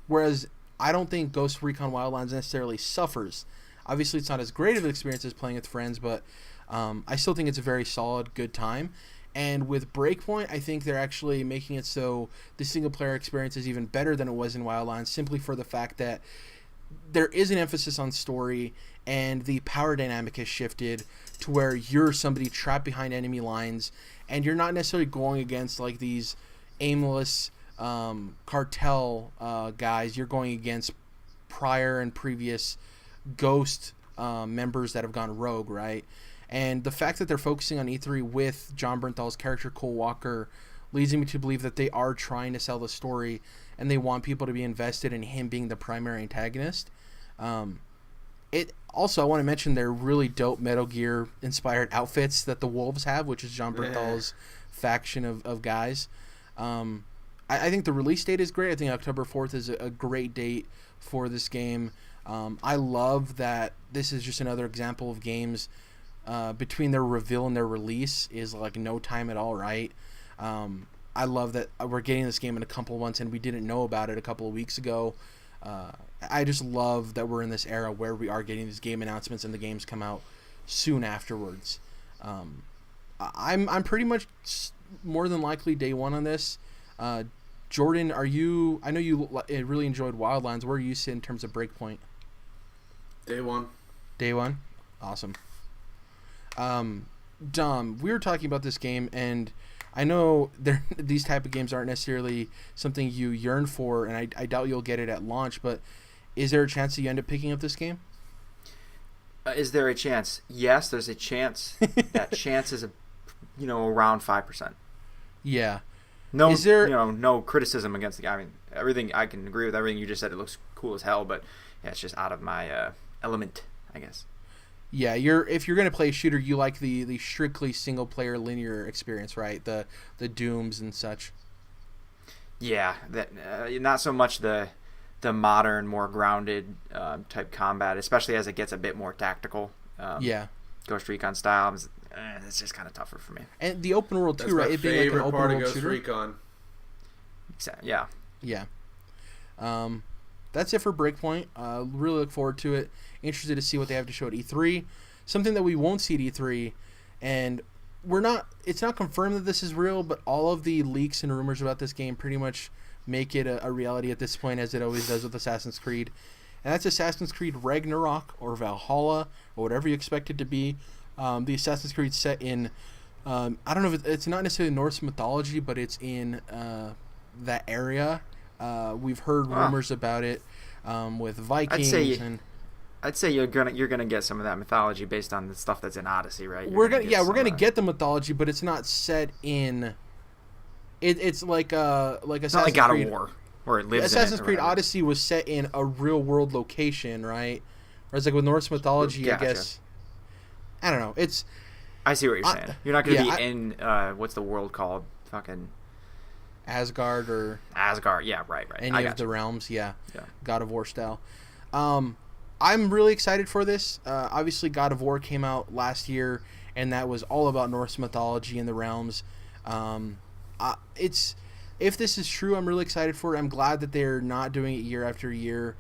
Whereas I don't think Ghost Recon Wildlands necessarily suffers. Obviously, it's not as great of an experience as playing with friends, but I still think it's a very solid, good time. And with Breakpoint, I think they're actually making it so the single-player experience is even better than it was in Wildlands, simply for the fact that there is an emphasis on story, and the power dynamic has shifted to where you're somebody trapped behind enemy lines, and you're not necessarily going against like these aimless cartel guys. You're going against prior and previous Ghost members that have gone rogue, right? And the fact that they're focusing on E3 with John Bernthal's character Cole Walker leads me to believe that they are trying to sell the story and they want people to be invested in him being the primary antagonist. It also, I want to mention their really dope Metal Gear inspired outfits that the Wolves have, which is John Bernthal's faction of guys. I think the release date is great. I think October 4th is a great date for this game. I love that this is just another example of games between their reveal and their release is like no time at all, right? I love that we're getting this game in a couple of months and we didn't know about it a couple of weeks ago. I just love that we're in this era where we are getting these game announcements and the games come out soon afterwards. I'm pretty much more than likely day one on this. Jordan, I know you really enjoyed Wildlands. Where are you sit in terms of Breakpoint? Day one. Day one? Awesome. Dom, we were talking about this game, and I know these type of games aren't necessarily something you yearn for, and I doubt you'll get it at launch, but is there a chance that you end up picking up this game? Is there a chance? Yes, there's a chance. That chance is around 5%. Yeah. No, is there no criticism against the game. I mean, everything, I can agree with everything you just said. It looks cool as hell, but yeah, it's just out of my element, I guess. Yeah, if you're gonna play a shooter, you like the strictly single player linear experience, right? The Dooms and such. Yeah, that not so much the modern, more grounded type combat, especially as it gets a bit more tactical. Ghost Recon style. It's just kind of tougher for me. And the open world too, right? It being like an open world shooter. Recon. Yeah. Yeah. That's it for Breakpoint. Really look forward to it. Interested to see what they have to show at E3. Something that we won't see at E3, and it's not confirmed that this is real, but all of the leaks and rumors about this game pretty much make it a reality at this point, as it always does with Assassin's Creed. And that's Assassin's Creed Ragnarok or Valhalla or whatever you expect it to be. The Assassin's Creed set in, I don't know if it's not necessarily Norse mythology, but it's in that area. We've heard rumors about it with Vikings. I'd say you're gonna get some of that mythology based on the stuff that's in Odyssey, right? We're gonna get the mythology, but it's not set in. It's like Assassin's not like God of War, where it lives. Assassin's Creed Odyssey was set in a real world location, right? Whereas like with Norse mythology, gotcha. I guess. I don't know. I see what you're saying. You're not gonna be in what's the world called? Fucking Asgard or Asgard. Yeah, right. Any of the realms. Yeah. God of War style. I'm really excited for this. Obviously, God of War came out last year, and that was all about Norse mythology and the realms. If this is true, I'm really excited for it. I'm glad that they're not doing it year after year.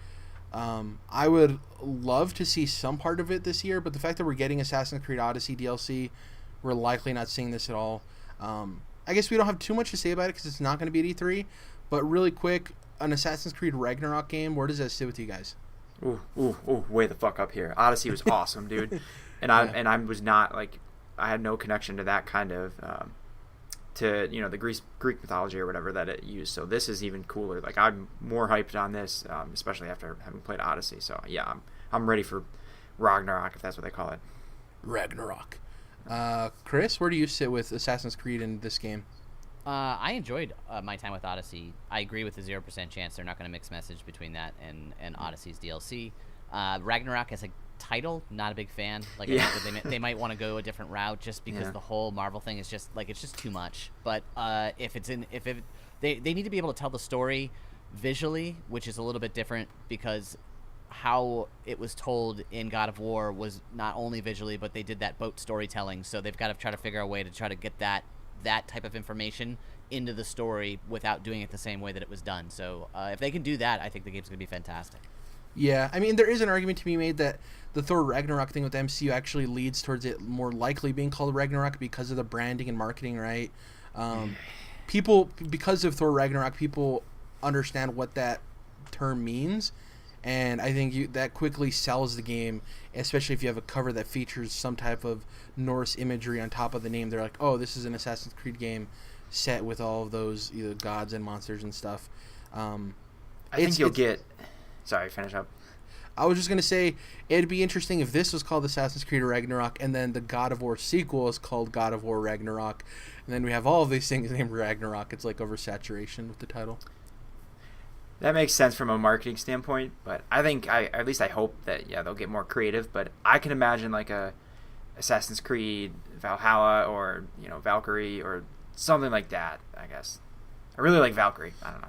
I would love to see some part of it this year, but the fact that we're getting Assassin's Creed Odyssey DLC, we're likely not seeing this at all. I guess we don't have too much to say about it because it's not going to be at E3, but really quick, an Assassin's Creed Ragnarok game, where does that sit with you guys? Ooh, way the fuck up here. Odyssey was awesome, dude. And I was not, like, I had no connection to that kind of, to, the Greek mythology or whatever that it used. So this is even cooler. Like, I'm more hyped on this, especially after having played Odyssey. So, yeah, I'm ready for Ragnarok, if that's what they call it. Ragnarok. Chris, where do you sit with Assassin's Creed in this game? I enjoyed my time with Odyssey. I agree with the 0% chance they're not going to mix message between that and Odyssey's DLC. Ragnarok as a title, not a big fan. Like, I think that they might want to go a different route just because the whole Marvel thing is just like, it's just too much. But they need to be able to tell the story visually, which is a little bit different because how it was told in God of War was not only visually, but they did that boat storytelling. So they've got to try to figure out a way to try to get that type of information into the story without doing it the same way that it was done. So if they can do that, I think the game's going to be fantastic. Yeah, I mean, there is an argument to be made that the Thor Ragnarok thing with the MCU actually leads towards it more likely being called Ragnarok because of the branding and marketing, right? People, because of Thor Ragnarok, people understand what that term means, and I think that quickly sells the game, especially if you have a cover that features some type of Norse imagery on top of the name. They're like, oh, this is an Assassin's Creed game. set with all of those either gods and monsters and stuff. I think you'll get. Sorry, finish up. I was just gonna say it'd be interesting if this was called Assassin's Creed Ragnarok, and then the God of War sequel is called God of War Ragnarok, and then we have all of these things named Ragnarok. It's like oversaturation with the title. That makes sense from a marketing standpoint, but I think at least I hope that they'll get more creative. But I can imagine like a Assassin's Creed Valhalla or Valkyrie or something like that. I guess I really like Valkyrie. I don't know.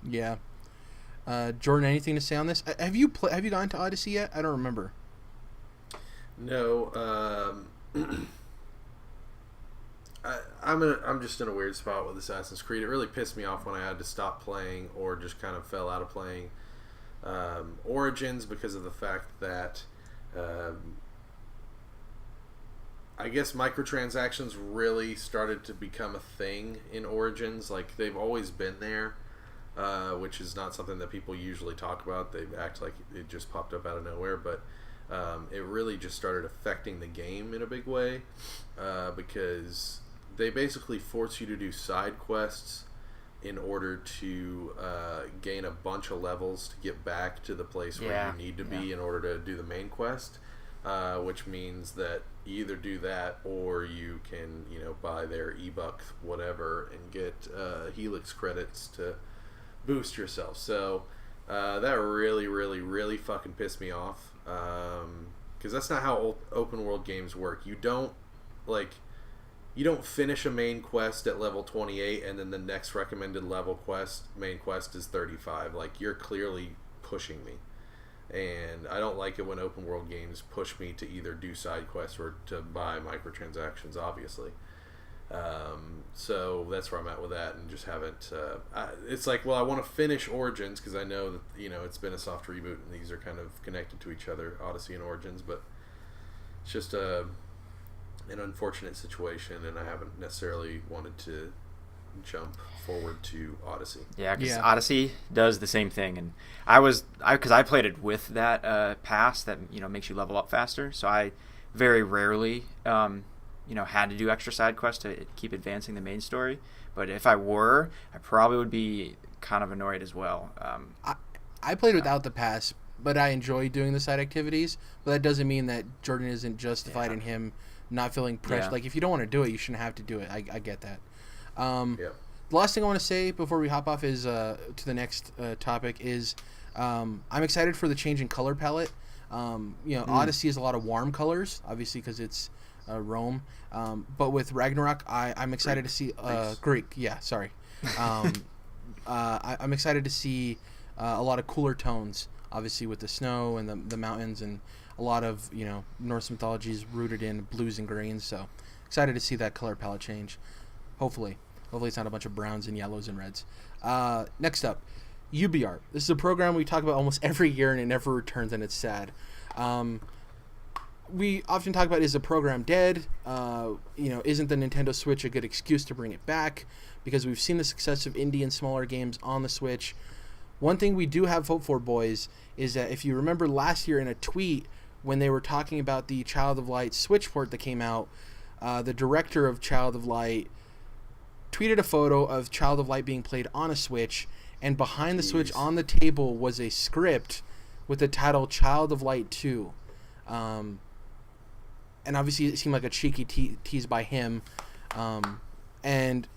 Yeah. Jordan, anything to say on this? Have you gone to Odyssey yet? I don't remember. No. I'm just in a weird spot with Assassin's Creed. It really pissed me off when I had to stop playing or just kind of fell out of playing Origins because of the fact that I guess microtransactions really started to become a thing in Origins. Like, they've always been there. Which is not something that people usually talk about. They act like it just popped up out of nowhere, but it really just started affecting the game in a big way because they basically force you to do side quests in order to gain a bunch of levels to get back to the place where you need to be in order to do the main quest, which means that you either do that or you can buy their eBuck whatever and get Helix credits to boost yourself. So that really, really, really fucking pissed me off because that's not how open world games work. You don't finish a main quest at level 28 and then the next recommended main quest is 35. Like, you're clearly pushing me, and I don't like it when open world games push me to either do side quests or to buy microtransactions, obviously. So that's where I'm at with that, and just haven't. It's like, well, I want to finish Origins because I know that it's been a soft reboot and these are kind of connected to each other, Odyssey and Origins, but it's just an unfortunate situation, and I haven't necessarily wanted to jump forward to Odyssey. Yeah, because Odyssey does the same thing, and I played it with that pass that makes you level up faster, so I very rarely. Had to do extra side quests to keep advancing the main story. But if I were, I probably would be kind of annoyed as well. I played without the pass, but I enjoy doing the side activities. But that doesn't mean that Jordan isn't justified in him not feeling pressure. Like, if you don't want to do it, you shouldn't have to do it. I get that. The last thing I want to say before we hop off is to the next topic is I'm excited for the change in color palette. Odyssey is a lot of warm colors, obviously, because it's Rome, but with Ragnarok, I'm excited to see Greek. Yeah, sorry. I'm excited to see a lot of cooler tones, obviously with the snow and the mountains, and a lot of Norse mythology is rooted in blues and greens. So excited to see that color palette change. Hopefully it's not a bunch of browns and yellows and reds. Next up, UbiArt. This is a program we talk about almost every year, and it never returns, and it's sad. We often talk about, is the program dead? Isn't the Nintendo Switch a good excuse to bring it back? Because we've seen the success of indie and smaller games on the Switch. One thing we do have hope for, boys, is that if you remember last year in a tweet when they were talking about the Child of Light Switch port that came out, the director of Child of Light tweeted a photo of Child of Light being played on a Switch, and behind the Switch on the table was a script with the title Child of Light 2. And obviously it seemed like a cheeky tease by him. And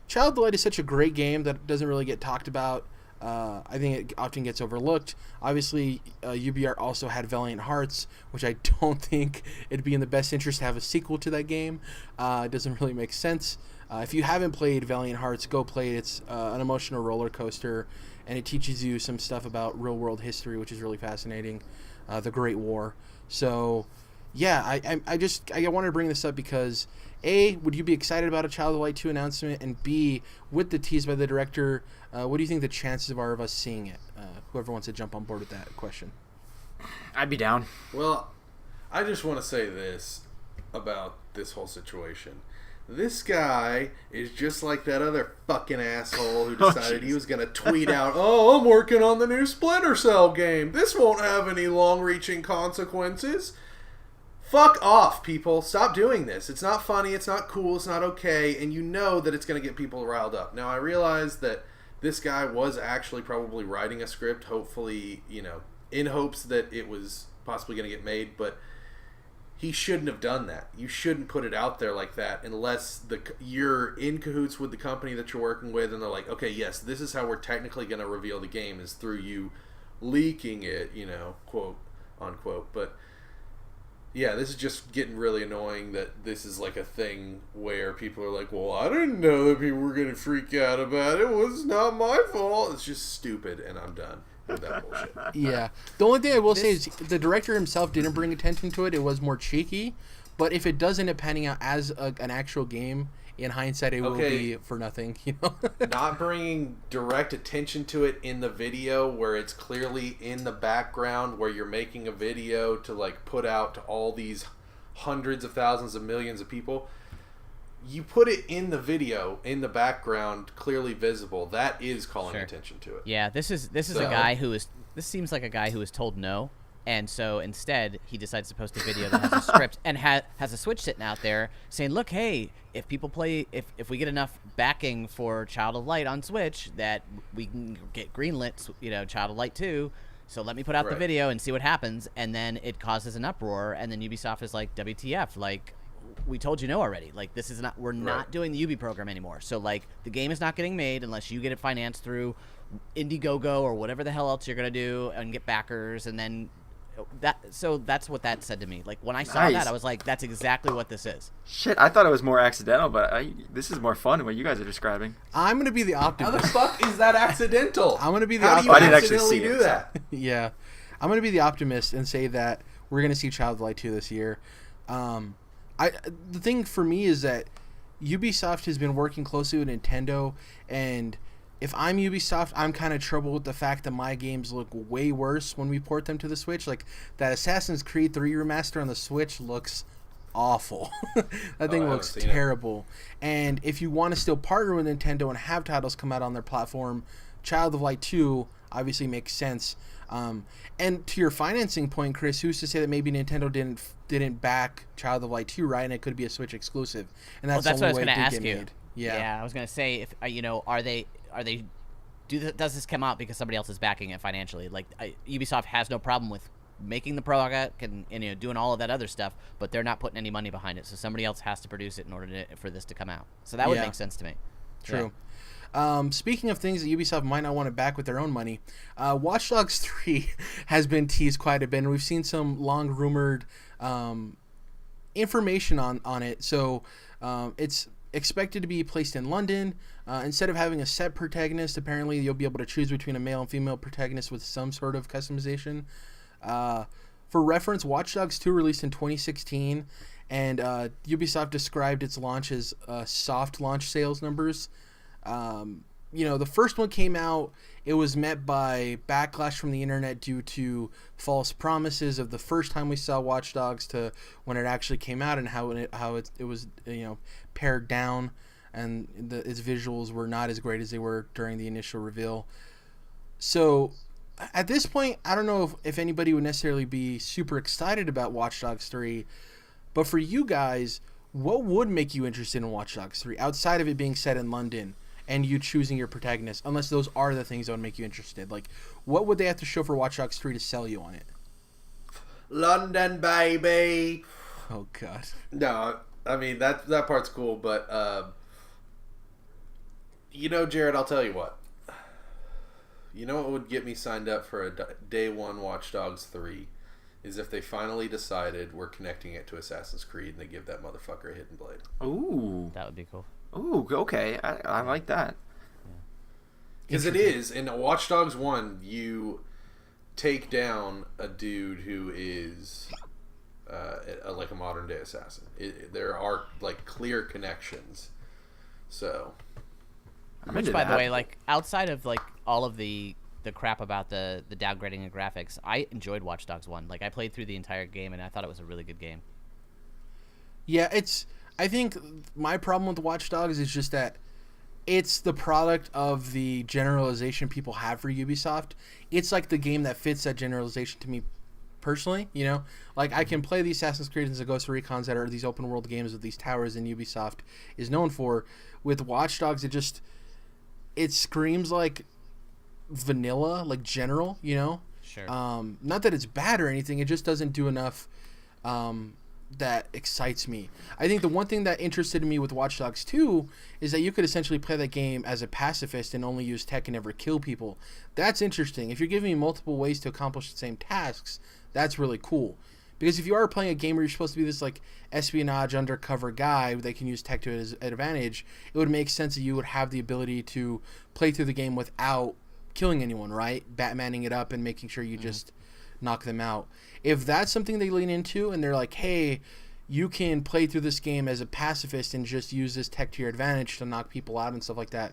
Child of Light is such a great game that doesn't really get talked about. I think it often gets overlooked. Obviously, UbiArt also had Valiant Hearts, which I don't think it'd be in the best interest to have a sequel to that game. It doesn't really make sense. If you haven't played Valiant Hearts, go play it. It's an emotional roller coaster, and it teaches you some stuff about real-world history, which is really fascinating. The Great War. So, yeah, I wanted to bring this up because, A, would you be excited about a Child of Light 2 announcement? And B, with the tease by the director, what do you think the chances are of us seeing it? Whoever wants to jump on board with that question. I'd be down. Well, I just want to say this about this whole situation. This guy is just like that other fucking asshole who decided he was going to tweet out, "Oh, I'm working on the new Splinter Cell game. This won't have any long-reaching consequences." fuck off, people. Stop doing this. It's not funny. It's not cool. It's not okay. And you know that it's going to get people riled up. Now, I realize that this guy was actually probably writing a script, hopefully, in hopes that it was possibly going to get made, but he shouldn't have done that. You shouldn't put it out there like that unless you're in cahoots with the company that you're working with and they're like, okay, yes, this is how we're technically going to reveal the game is through you leaking it, quote unquote. But yeah, this is just getting really annoying that this is like a thing where people are like, well, I didn't know that people were going to freak out about it. It was not my fault. It's just stupid, and I'm done with that bullshit. Yeah. The only thing I will say is the director himself didn't bring attention to it. It was more cheeky. But if it does end up panning out as an actual game, in hindsight, it will be for nothing, Not bringing direct attention to it in the video where it's clearly in the background where you're making a video to like put out to all these hundreds of thousands of millions of people. You put it in the video in the background, clearly visible. That is calling attention to it. Yeah, this is a guy who is. This seems like a guy who was told no. And so instead, he decides to post a video that has a script and has a Switch sitting out there saying, look, hey, if people play, if we get enough backing for Child of Light on Switch, that we can get greenlit, Child of Light 2. So let me put out the video and see what happens. And then it causes an uproar. And then Ubisoft is like, WTF, like, we told you no already. Like, this is not, we're not doing the Ubi program anymore. So, like, the game is not getting made unless you get it financed through Indiegogo or whatever the hell else you're going to do and get backers. And then that's what that said to me. Like, when I saw that, I was like, that's exactly what this is. Shit, I thought it was more accidental, but this is more fun than what you guys are describing. I'm going to be the optimist. How the fuck is that accidental? I'm going to be the optimist. How do you I didn't accidentally actually see do it, that? Yeah. I'm going to be the optimist and say that we're going to see Child of Light 2 this year. The thing for me is that Ubisoft has been working closely with Nintendo, and if I'm Ubisoft, I'm kind of troubled with the fact that my games look way worse when we port them to the Switch. Like, that Assassin's Creed 3 remaster on the Switch looks awful. That thing looks terrible. And if you want to still partner with Nintendo and have titles come out on their platform, Child of Light 2 obviously makes sense. And to your financing point, Chris, who's to say that maybe Nintendo didn't back Child of Light 2, right? And it could be a Switch exclusive. And that's what I was going to ask you. Made. Yeah, I was going to say, if does this come out because somebody else is backing it financially? Like, Ubisoft has no problem with making the product and doing all of that other stuff, but they're not putting any money behind it, so somebody else has to produce it in order for this to come out. So that would make sense to me. True. Yeah. Speaking of things that Ubisoft might not want to back with their own money, Watch Dogs 3 has been teased quite a bit, and we've seen some long-rumored information on it. So it's expected to be placed in London. Instead of having a set protagonist, apparently you'll be able to choose between a male and female protagonist with some sort of customization. For reference, Watch Dogs 2 released in 2016, and Ubisoft described its launch as soft launch sales numbers. The first one came out, it was met by backlash from the internet due to false promises of the first time we saw Watch Dogs to when it actually came out, and how it was pared down, and its visuals were not as great as they were during the initial reveal. So at this point, I don't know if anybody would necessarily be super excited about Watch Dogs 3, but for you guys, what would make you interested in Watch Dogs 3 outside of it being set in London and you choosing your protagonist, unless those are the things that would make you interested? Like, what would they have to show for Watch Dogs 3 to sell you on it? London, baby. Oh, God. No, I mean, that part's cool, but, Jared, I'll tell you what. You know what would get me signed up for a day one Watch Dogs 3 is if they finally decided we're connecting it to Assassin's Creed and they give that motherfucker a hidden blade. Ooh. That would be cool. Ooh, okay. I like that. Because it is. In Watch Dogs 1, you take down a dude who is like a modern day assassin. There are like clear connections. So, which, by the way, like outside of like all of the crap about the downgrading of graphics, I enjoyed Watch Dogs 1. Like, I played through the entire game and I thought it was a really good game. Yeah, I think my problem with Watch Dogs is just that it's the product of the generalization people have for Ubisoft. It's like the game that fits that generalization to me personally. You know, like I can play the Assassin's Creed and the Ghost Recons that are these open world games with these towers and Ubisoft is known for. With Watch Dogs, it screams like vanilla, like general, you know. Sure. Not that it's bad or anything, it just doesn't do enough that excites me. I think the one thing that interested me with Watch Dogs 2 is that you could essentially play that game as a pacifist and only use tech and never kill people. That's interesting. If you're giving me multiple ways to accomplish the same tasks, that's really cool. Because if you are playing a game where you're supposed to be this like espionage undercover guy that can use tech to his advantage, it would make sense that you would have the ability to play through the game without killing anyone, right? Batmaning it up and making sure you just knock them out. If that's something they lean into and they're like, hey, you can play through this game as a pacifist and just use this tech to your advantage to knock people out and stuff like that,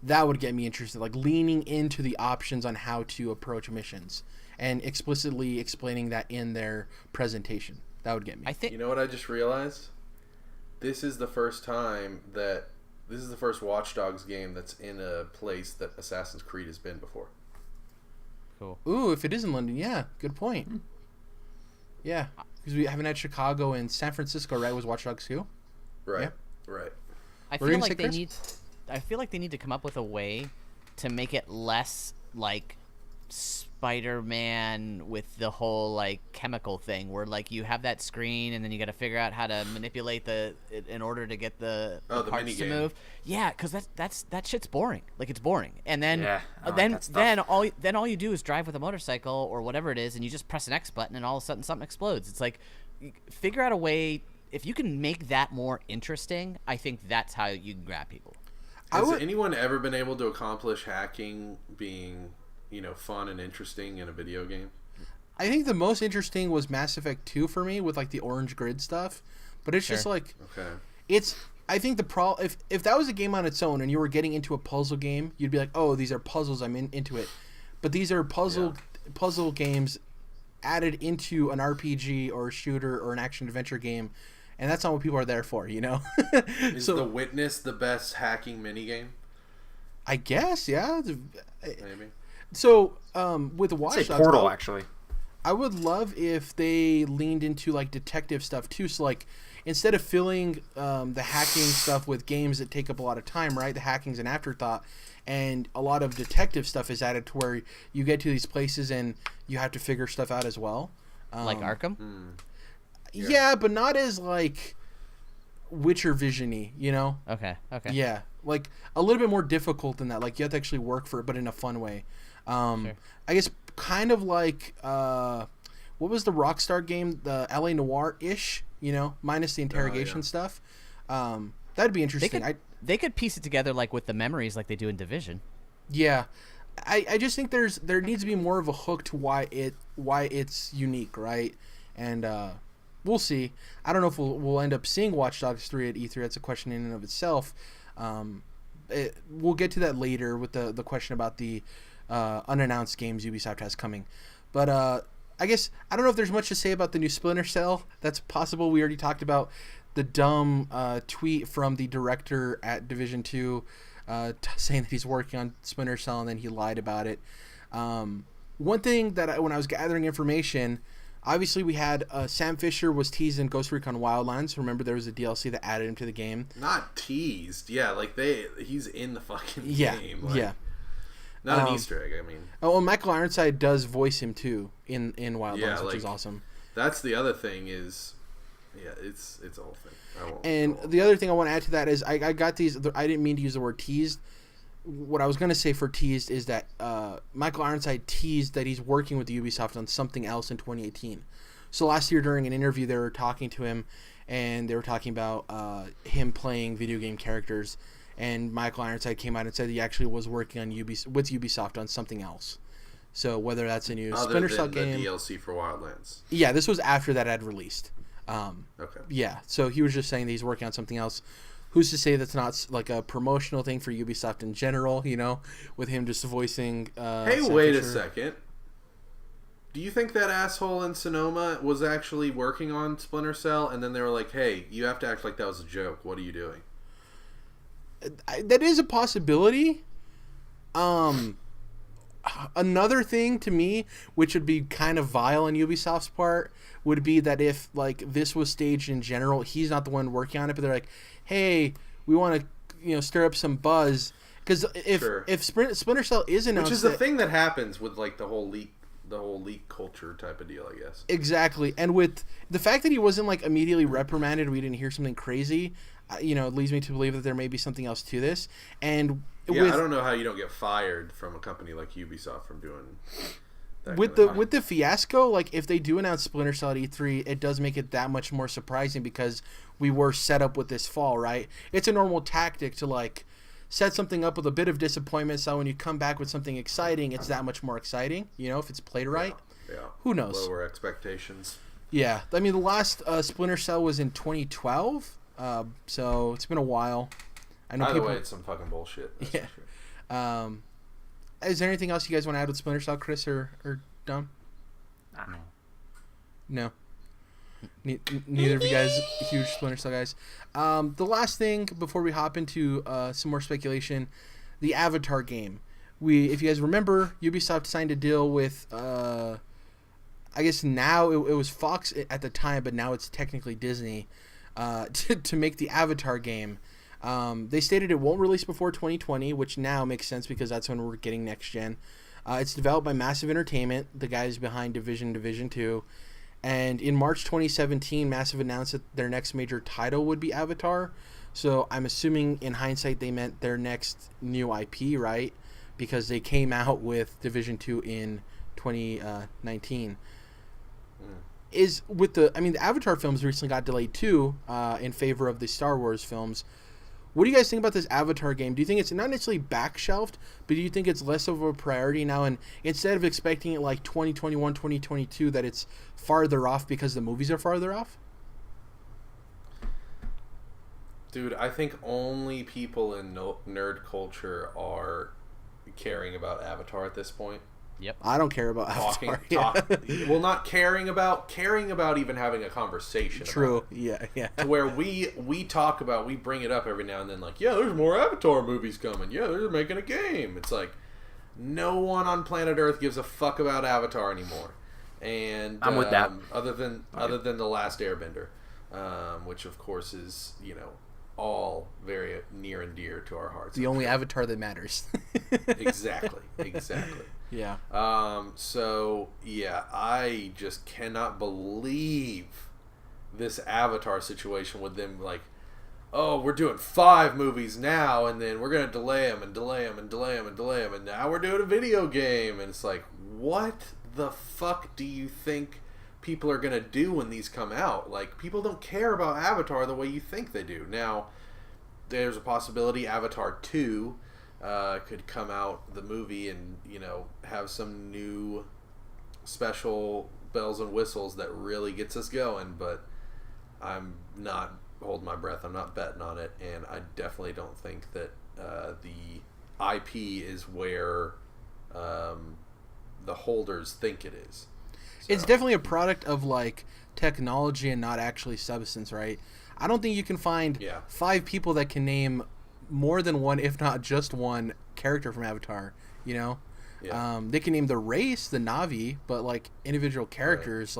that would get me interested. Like leaning into the options on how to approach missions and explicitly explaining that in their presentation. That would get me. I think. You know what I just realized? This is the first Watch Dogs game that's in a place that Assassin's Creed has been before. Cool. Ooh, if it is in London, yeah, good point. Yeah, because we haven't had Chicago and San Francisco, right? Was Watch Dogs 2? Right. Yeah. Right. I feel like they need to come up with a way to make it less like Spider-Man with the whole like chemical thing where like you have that screen and then you got to figure out how to manipulate in order to get the parts to move. Yeah, because that shit's boring. Like it's boring. And then then all you do is drive with a motorcycle or whatever it is, and you just press an X button and all of a sudden something explodes. It's like figure out a way. If you can make that more interesting, I think that's how you can grab people. Has anyone ever been able to accomplish hacking being, fun and interesting in a video game? I think the most interesting was Mass Effect 2 for me with like the orange grid stuff, but it's just like I think if that was a game on its own and you were getting into a puzzle game, you'd be like, oh, these are puzzles, I'm into it. But these are puzzle games added into an RPG or a shooter or an action adventure game, and that's not what people are there for, Is The Witness the best hacking minigame? I guess, yeah. Maybe. So, with Watch Dogs, Portal, actually. I would love if they leaned into like detective stuff too. So like instead of filling the hacking stuff with games that take up a lot of time, right? The hacking's an afterthought, and a lot of detective stuff is added to where you get to these places and you have to figure stuff out as well. Like Arkham? Yeah, but not as like Witcher Vision-y, Okay. Yeah, like a little bit more difficult than that. Like you have to actually work for it, but in a fun way. Sure. I guess kind of like what was the Rockstar game, the LA Noire-ish, minus the interrogation stuff. That'd be interesting. They could piece it together like with the memories like they do in Division. Yeah. I just think there needs to be more of a hook to why it's unique, right? And we'll see. I don't know if we'll end up seeing Watch Dogs 3 at E3. That's a question in and of itself. We'll get to that later with the question about the unannounced games Ubisoft has coming. But I guess I don't know if there's much to say about the new Splinter Cell. That's possible. We already talked about the dumb tweet from the director at Division 2 saying that he's working on Splinter Cell and then he lied about it. One thing that when I was gathering information, obviously we had Sam Fisher was teased in Ghost Recon Wildlands. Remember there was a DLC that added him to the game. Not teased. Yeah, like he's in the fucking game. Like, yeah. Not an Easter egg, I mean. Oh, well, Michael Ironside does voice him too in Wildlands, which is awesome. That's the other thing is, it's a whole thing. And the other thing I want to add to that is I got these. I didn't mean to use the word teased. What I was going to say for teased is that Michael Ironside teased that he's working with Ubisoft on something else in 2018. So last year during an interview, they were talking to him, and they were talking about him playing video game characters. And Michael Ironside came out and said he actually was working on with Ubisoft on something else. So whether that's a new Splinter Cell game, the DLC for Wildlands. Yeah, this was after that had released. Okay. Yeah, so he was just saying that he's working on something else. Who's to say that's not like a promotional thing for Ubisoft in general? With him just voicing. Hey, wait a second. Do you think that asshole in Sonoma was actually working on Splinter Cell, and then they were like, "Hey, you have to act like that was a joke. What are you doing?" That is a possibility. Another thing to me, which would be kind of vile on Ubisoft's part, would be that if like this was staged in general, he's not the one working on it, but they're like, "Hey, we want to stir up some buzz." Because if Splinter Cell is announced, which is the thing that happens with like the whole leak culture type of deal, I guess. Exactly, and with the fact that he wasn't like immediately reprimanded, we didn't hear something crazy. It leads me to believe that there may be something else to this. And I don't know how you don't get fired from a company like Ubisoft from doing that. With the fiasco, like if they do announce Splinter Cell at E3, it does make it that much more surprising because we were set up with this fall, right? It's a normal tactic to like set something up with a bit of disappointment, so when you come back with something exciting, it's that much more exciting. If it's played right. Yeah. Who knows? Lower expectations. Yeah, I mean the last Splinter Cell was in 2012. So it's been a while. I know Either way, it's some fucking bullshit. Yeah. Sure. Is there anything else you guys want to add with Splinter Cell, Chris or Dom? No. Neither of you guys huge Splinter Cell guys. The last thing before we hop into some more speculation, the Avatar game. If you guys remember, Ubisoft signed a deal with I guess now it was Fox at the time, but now it's technically Disney. To make the Avatar game. They stated it won't release before 2020, which now makes sense because that's when we're getting next gen. It's developed by Massive Entertainment, the guys behind Division 2. And in March 2017, Massive announced that their next major title would be Avatar. So I'm assuming in hindsight they meant their next new IP, right? Because they came out with Division 2 in 2019. The Avatar films recently got delayed too, in favor of the Star Wars films. What do you guys think about this Avatar game? Do you think it's not necessarily back-shelved, but do you think it's less of a priority now, and instead of expecting it like 2021, 2022, that it's farther off because the movies are farther off? Dude, I think only people in nerd culture are caring about Avatar at this point. Yep. I don't care about Avatar. Well, not caring about even having a conversation. True. About it. Yeah. To where we talk about, we bring it up every now and then, like, yeah, there's more Avatar movies coming. Yeah, they're making a game. It's like no one on planet Earth gives a fuck about Avatar anymore. And I'm with that. Other than The Last Airbender, which of course is all very near and dear to our hearts. The only Avatar that matters. Exactly. Yeah. So yeah, I just cannot believe this Avatar situation with them like, oh, we're doing 5 movies now, and then we're gonna delay them, and now we're doing a video game, and it's like, what the fuck do you think people are gonna do when these come out? Like, people don't care about Avatar the way you think they do. Now, there's a possibility Avatar 2 could come out, the movie, and have some new special bells and whistles that really gets us going, but I'm not holding my breath. I'm not betting on it, and I definitely don't think that the IP is where the holders think it is. So. It's definitely a product of like technology and not actually substance, right? I don't think you can find 5 people that can name more than one, if not just one, character from Avatar. They can name the race, the Na'vi, but like individual characters,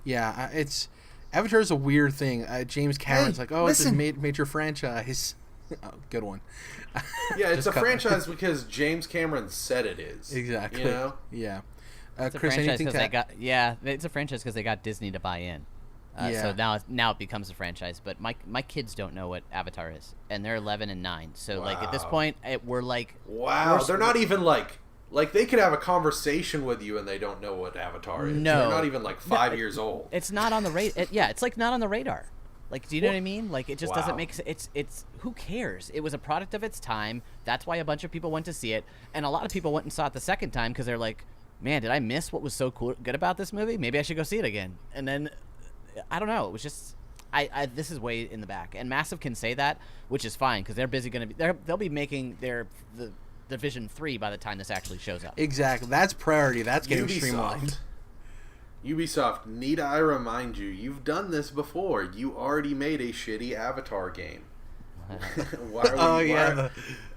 it's Avatar is a weird thing. James Cameron's it's a major franchise. Oh, good one. Yeah, it's a franchise because James Cameron said it is. Exactly. Yeah. It's Chris, a franchise it's a franchise because they got Disney to buy in. So now it becomes a franchise. But my kids don't know what Avatar is, and they're 11 and 9. So like at this point, we're like, wow, they're not even like they could have a conversation with you and they don't know what Avatar is. No, they're not even like 5 years old. It's not on the radar. It's like not on the radar. Like, do you know what I mean? Like, it just doesn't make sense. It's who cares? It was a product of its time. That's why a bunch of people went to see it, and a lot of people went and saw it the second time because they're like, man, did I miss what was so good about this movie? Maybe I should go see it again. And then I don't know. It was just this is way in the back, and Massive can say that, which is fine because they're busy they'll be making the Division 3 by the time this actually shows up. Exactly. That's priority. That's getting streamlined. Ubisoft, need I remind you, you've done this before. You already made a shitty Avatar game. Why are we,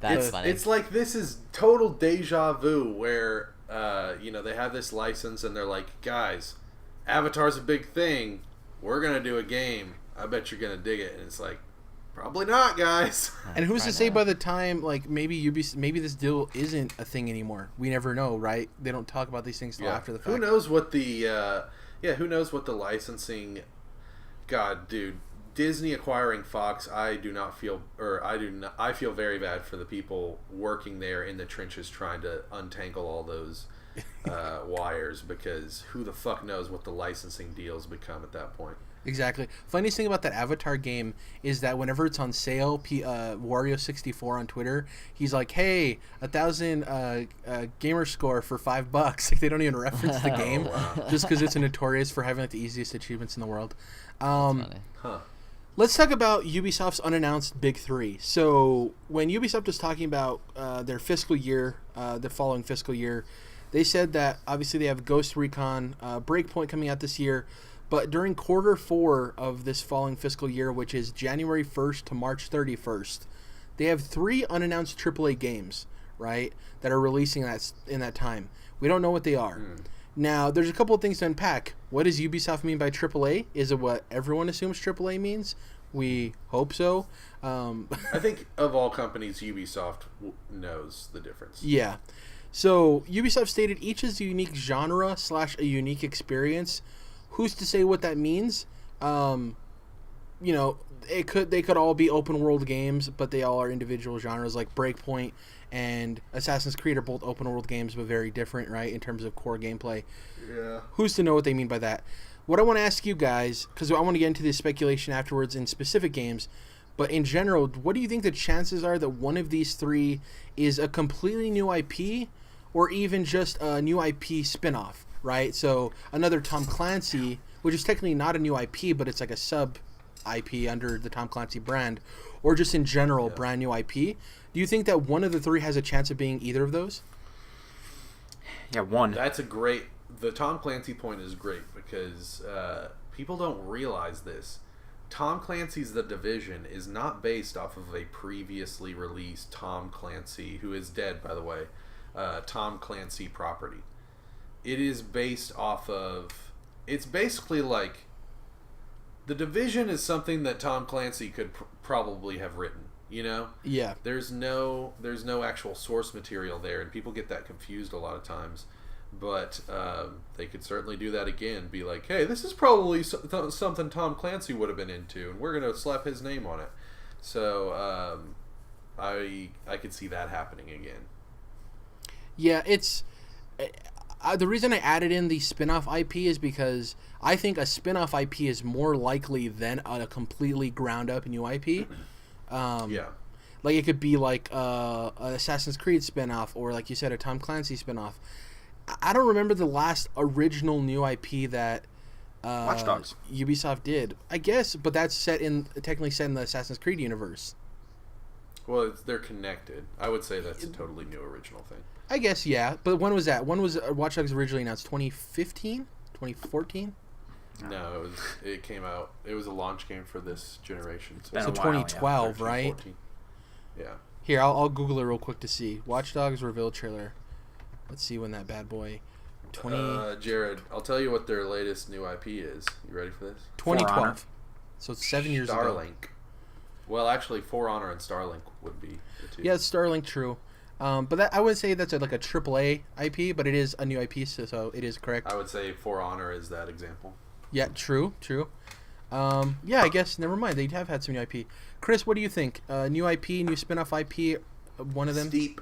That's funny. It's like this is total deja vu where they have this license and they're like, guys, Avatar's a big thing. We're gonna do a game. I bet you're gonna dig it. And it's like, probably not, guys. And who's to say by the time, like, maybe this deal isn't a thing anymore? We never know, right? They don't talk about these things till after the fact. Who knows what the who knows what the licensing? God, dude, Disney acquiring Fox. I feel very bad for the people working there in the trenches trying to untangle all those wires, because who the fuck knows what the licensing deals become at that point. Exactly. Funniest thing about that Avatar game is that whenever it's on sale, Wario64 on Twitter, he's like, "Hey, 1,000 gamer score for $5." Like, they don't even reference the game, just because it's notorious for having like the easiest achievements in the world. Let's talk about Ubisoft's unannounced Big Three. So when Ubisoft was talking about their fiscal year, the following fiscal year, they said that obviously they have Ghost Recon Breakpoint coming out this year. But during quarter 4 of this following fiscal year, which is January 1st to March 31st, they have 3 unannounced AAA games, right, that are releasing in that time. We don't know what they are. Now, there's a couple of things to unpack. What does Ubisoft mean by AAA? Is it what everyone assumes AAA means? We hope so. I think of all companies, Ubisoft knows the difference. Yeah. So Ubisoft stated each is a unique genre / a unique experience. Who's to say what that means? They could all be open world games, but they all are individual genres. Like Breakpoint and Assassin's Creed are both open world games, but very different, right, in terms of core gameplay. Yeah. Who's to know what they mean by that? What I want to ask you guys, because I want to get into this speculation afterwards in specific games, but in general, what do you think the chances are that one of these 3 is a completely new IP, or even just a new IP spinoff? Right, so another Tom Clancy, which is technically not a new IP, but it's like a sub IP under the Tom Clancy brand, or just in general, brand new IP. Do you think that one of the 3 has a chance of being either of those? Yeah, one. That's a great. The Tom Clancy point is great because people don't realize this. Tom Clancy's The Division is not based off of a previously released Tom Clancy, who is dead, by the way, Tom Clancy property. It is based off of... It's basically like... The Division is something that Tom Clancy could probably have written, you know? Yeah. There's no actual source material there, and people get that confused a lot of times. But they could certainly do that again. Be like, hey, this is probably something Tom Clancy would have been into, and we're going to slap his name on it. So I could see that happening again. Yeah, it's... the reason I added in the spin-off IP is because I think a spin-off IP is more likely than a completely ground-up new IP. Yeah. Like, it could be like an Assassin's Creed spin-off, or like you said, a Tom Clancy spin-off. I don't remember the last original new IP that Watch Dogs. Ubisoft did. I guess, but that's technically set in the Assassin's Creed universe. Well, they're connected. I would say that's a totally new original thing. I guess, yeah. But when was that? When was Watch Dogs originally announced? 2015? 2014? No, it came out. It was a launch game for this generation. So, Been a while, 2012, 13, right? 14. Yeah. Here, I'll Google it real quick to see. Watch Dogs reveal trailer. Let's see when that bad boy... Jared, I'll tell you what their latest new IP is. You ready for this? 2012. So it's 7 years ago. Starlink. Well, actually, For Honor and Starlink would be the 2. Yeah, it's Starlink, true. But that, I would say that's like a AAA IP, but it is a new IP, so it is correct. I would say For Honor is that example. Yeah, true. Yeah, I guess, never mind. They have had some new IP. Chris, what do you think? New IP, new spin-off IP, one of them? Steep.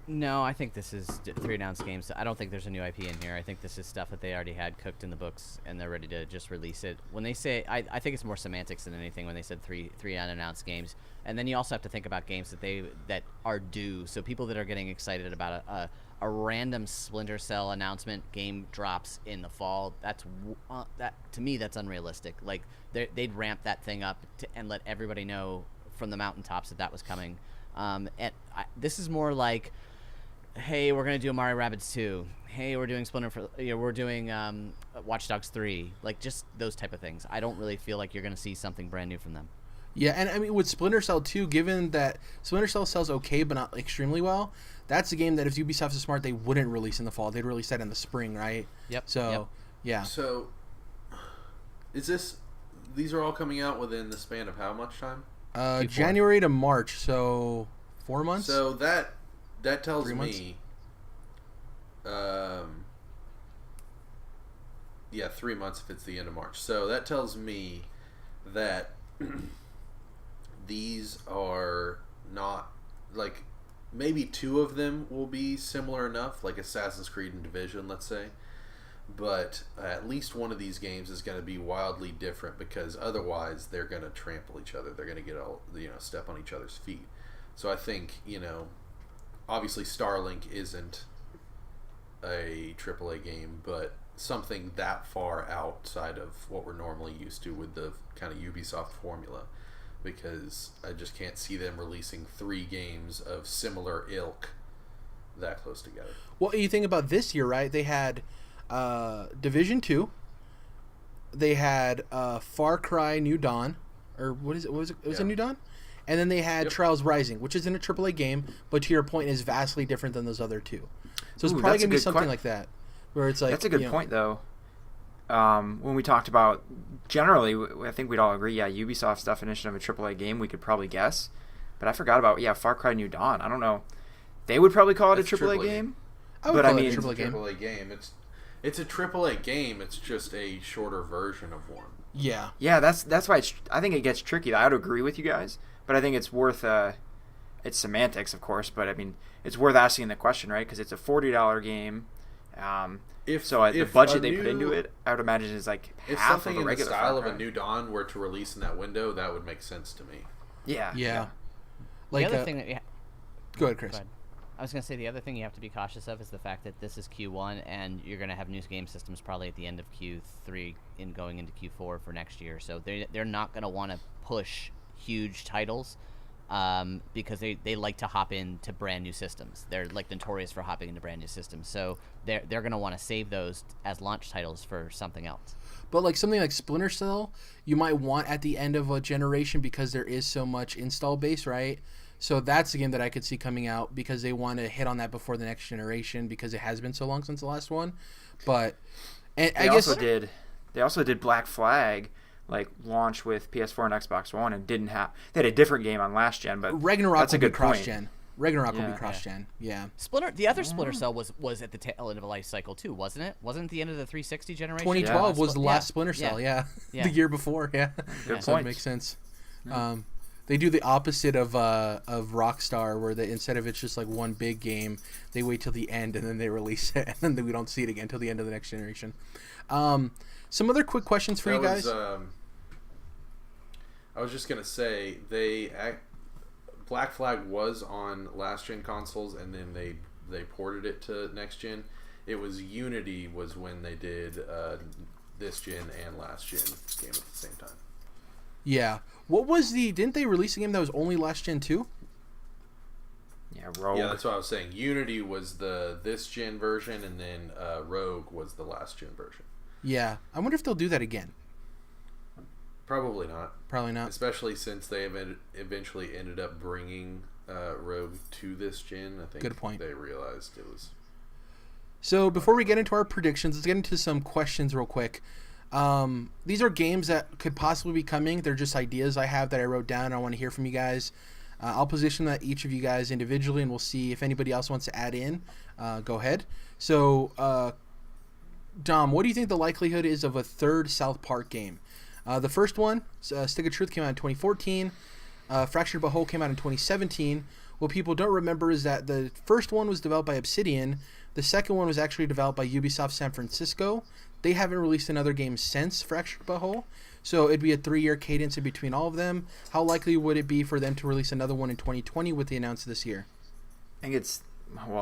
No, I think this is 3 announced games. I don't think there's a new IP in here. I think this is stuff that they already had cooked in the books, and they're ready to just release it. When they say, I think it's more semantics than anything when they said three unannounced games. And then you also have to think about games that are due. So people that are getting excited about a random Splinter Cell announcement game drops in the fall. That to me, that's unrealistic. Like they'd ramp that thing up and let everybody know from the mountaintops that was coming. This is more like, hey, we're gonna do a Mario Rabbids 2. Hey, we're doing we're doing Watch Dogs 3. Like just those type of things. I don't really feel like you're gonna see something brand new from them. Yeah, and I mean with Splinter Cell too, given that Splinter Cell sells okay but not extremely well, that's a game that if Ubisoft is smart, they wouldn't release in the fall. They'd release that in the spring, right? Yep. So, yeah. So, these are all coming out within the span of how much time? January to March, so 4 months. So that tells 3 months? me, yeah, 3 months if it's the end of March. So that tells me that these are not, like, maybe two of them will be similar enough, like Assassin's Creed and Division, let's say. But at least one of these games is going to be wildly different because otherwise they're going to trample each other. They're going to get all, step on each other's feet. So I think, obviously Starlink isn't a AAA game, but something that far outside of what we're normally used to with the kind of Ubisoft formula, because I just can't see them releasing 3 games of similar ilk that close together. Well, you think about this year, right? They had Division 2. They had Far Cry New Dawn, or what is it? What was it? It was a New Dawn, and then they had Trials Rising, which isn't a AAA game, but to your point, is vastly different than those other two. So it's probably gonna be something like that, where it's like that's a good point though. When we talked about generally, I think we'd all agree. Yeah, Ubisoft's definition of a AAA game, we could probably guess, but I forgot about Far Cry New Dawn. I don't know. They would probably call it a AAA game. I would call it a It's a AAA game. AAA game. It's a AAA game. It's just a shorter version of one. Yeah. Yeah, that's why I think it gets tricky. I would agree with you guys, but I think it's worth it's semantics, of course, but I mean it's worth asking the question, right? Because it's a $40 game. The budget they put into it, I would imagine is like if half something of a in the regular style Far of Cry. a New Dawn were to release in that window, that would make sense to me. Yeah. The other thing that go ahead, Chris. Go ahead. I was going to say the other thing you have to be cautious of is the fact that this is Q1 and you're going to have new game systems probably at the end of Q3 and going into Q4 for next year. So they're not going to want to push huge titles because they like to hop into brand new systems. They're like notorious for hopping into brand new systems. So they're going to want to save those as launch titles for something else. But like something like Splinter Cell, you might want at the end of a generation because there is so much install base, right? So that's a game that I could see coming out because they want to hit on that before the next generation because it has been so long since the last one. But and They also did Black Flag, like launch with PS4 and Xbox One, and didn't have. They had a different game on last gen, but Ragnarok that's a will be good point. cross-gen. Ragnarok will be cross-gen. Yeah. The other Splinter Cell was at the tail end of a life cycle too, wasn't it? Wasn't it the end of the 360 generation? 2012 was the last Splinter Cell. Yeah. Yeah. The year before. Yeah. Good So it point. makes sense. They do the opposite of Rockstar, where they instead of it's just like one big game, they wait till the end and then they release it, and then we don't see it again till the end of the next generation. Some other quick questions for you guys. I was just gonna say Black Flag was on last gen consoles, and then they ported it to next gen. It was Unity was when they did this gen and last gen game at the same time. Yeah. What was didn't they release a game that was only last gen too? Yeah, Rogue. Yeah, that's what I was saying. Unity was the this gen version, and then Rogue was the last gen version. Yeah. I wonder if they'll do that again. Probably not. Probably not. Especially since they eventually ended up bringing Rogue to this gen. I think Good point. they realized it was... So before we get into our predictions, let's get into some questions real quick. These are games that could possibly be coming. They're just ideas I have that I wrote down. I want to hear from you guys. I'll position that each of you guys individually, and we'll see if anybody else wants to add in. Go ahead. So, Dom, what do you think the likelihood is of a third South Park game? The first one, Stick of Truth, came out in 2014. Fractured But Whole came out in 2017. What people don't remember is that the first one was developed by Obsidian. The second one was actually developed by Ubisoft San Francisco. They haven't released another game since Fractured But Whole, so it'd be a 3-year cadence in between all of them. How likely would it be for them to release another one in 2020 with the announced this year? I think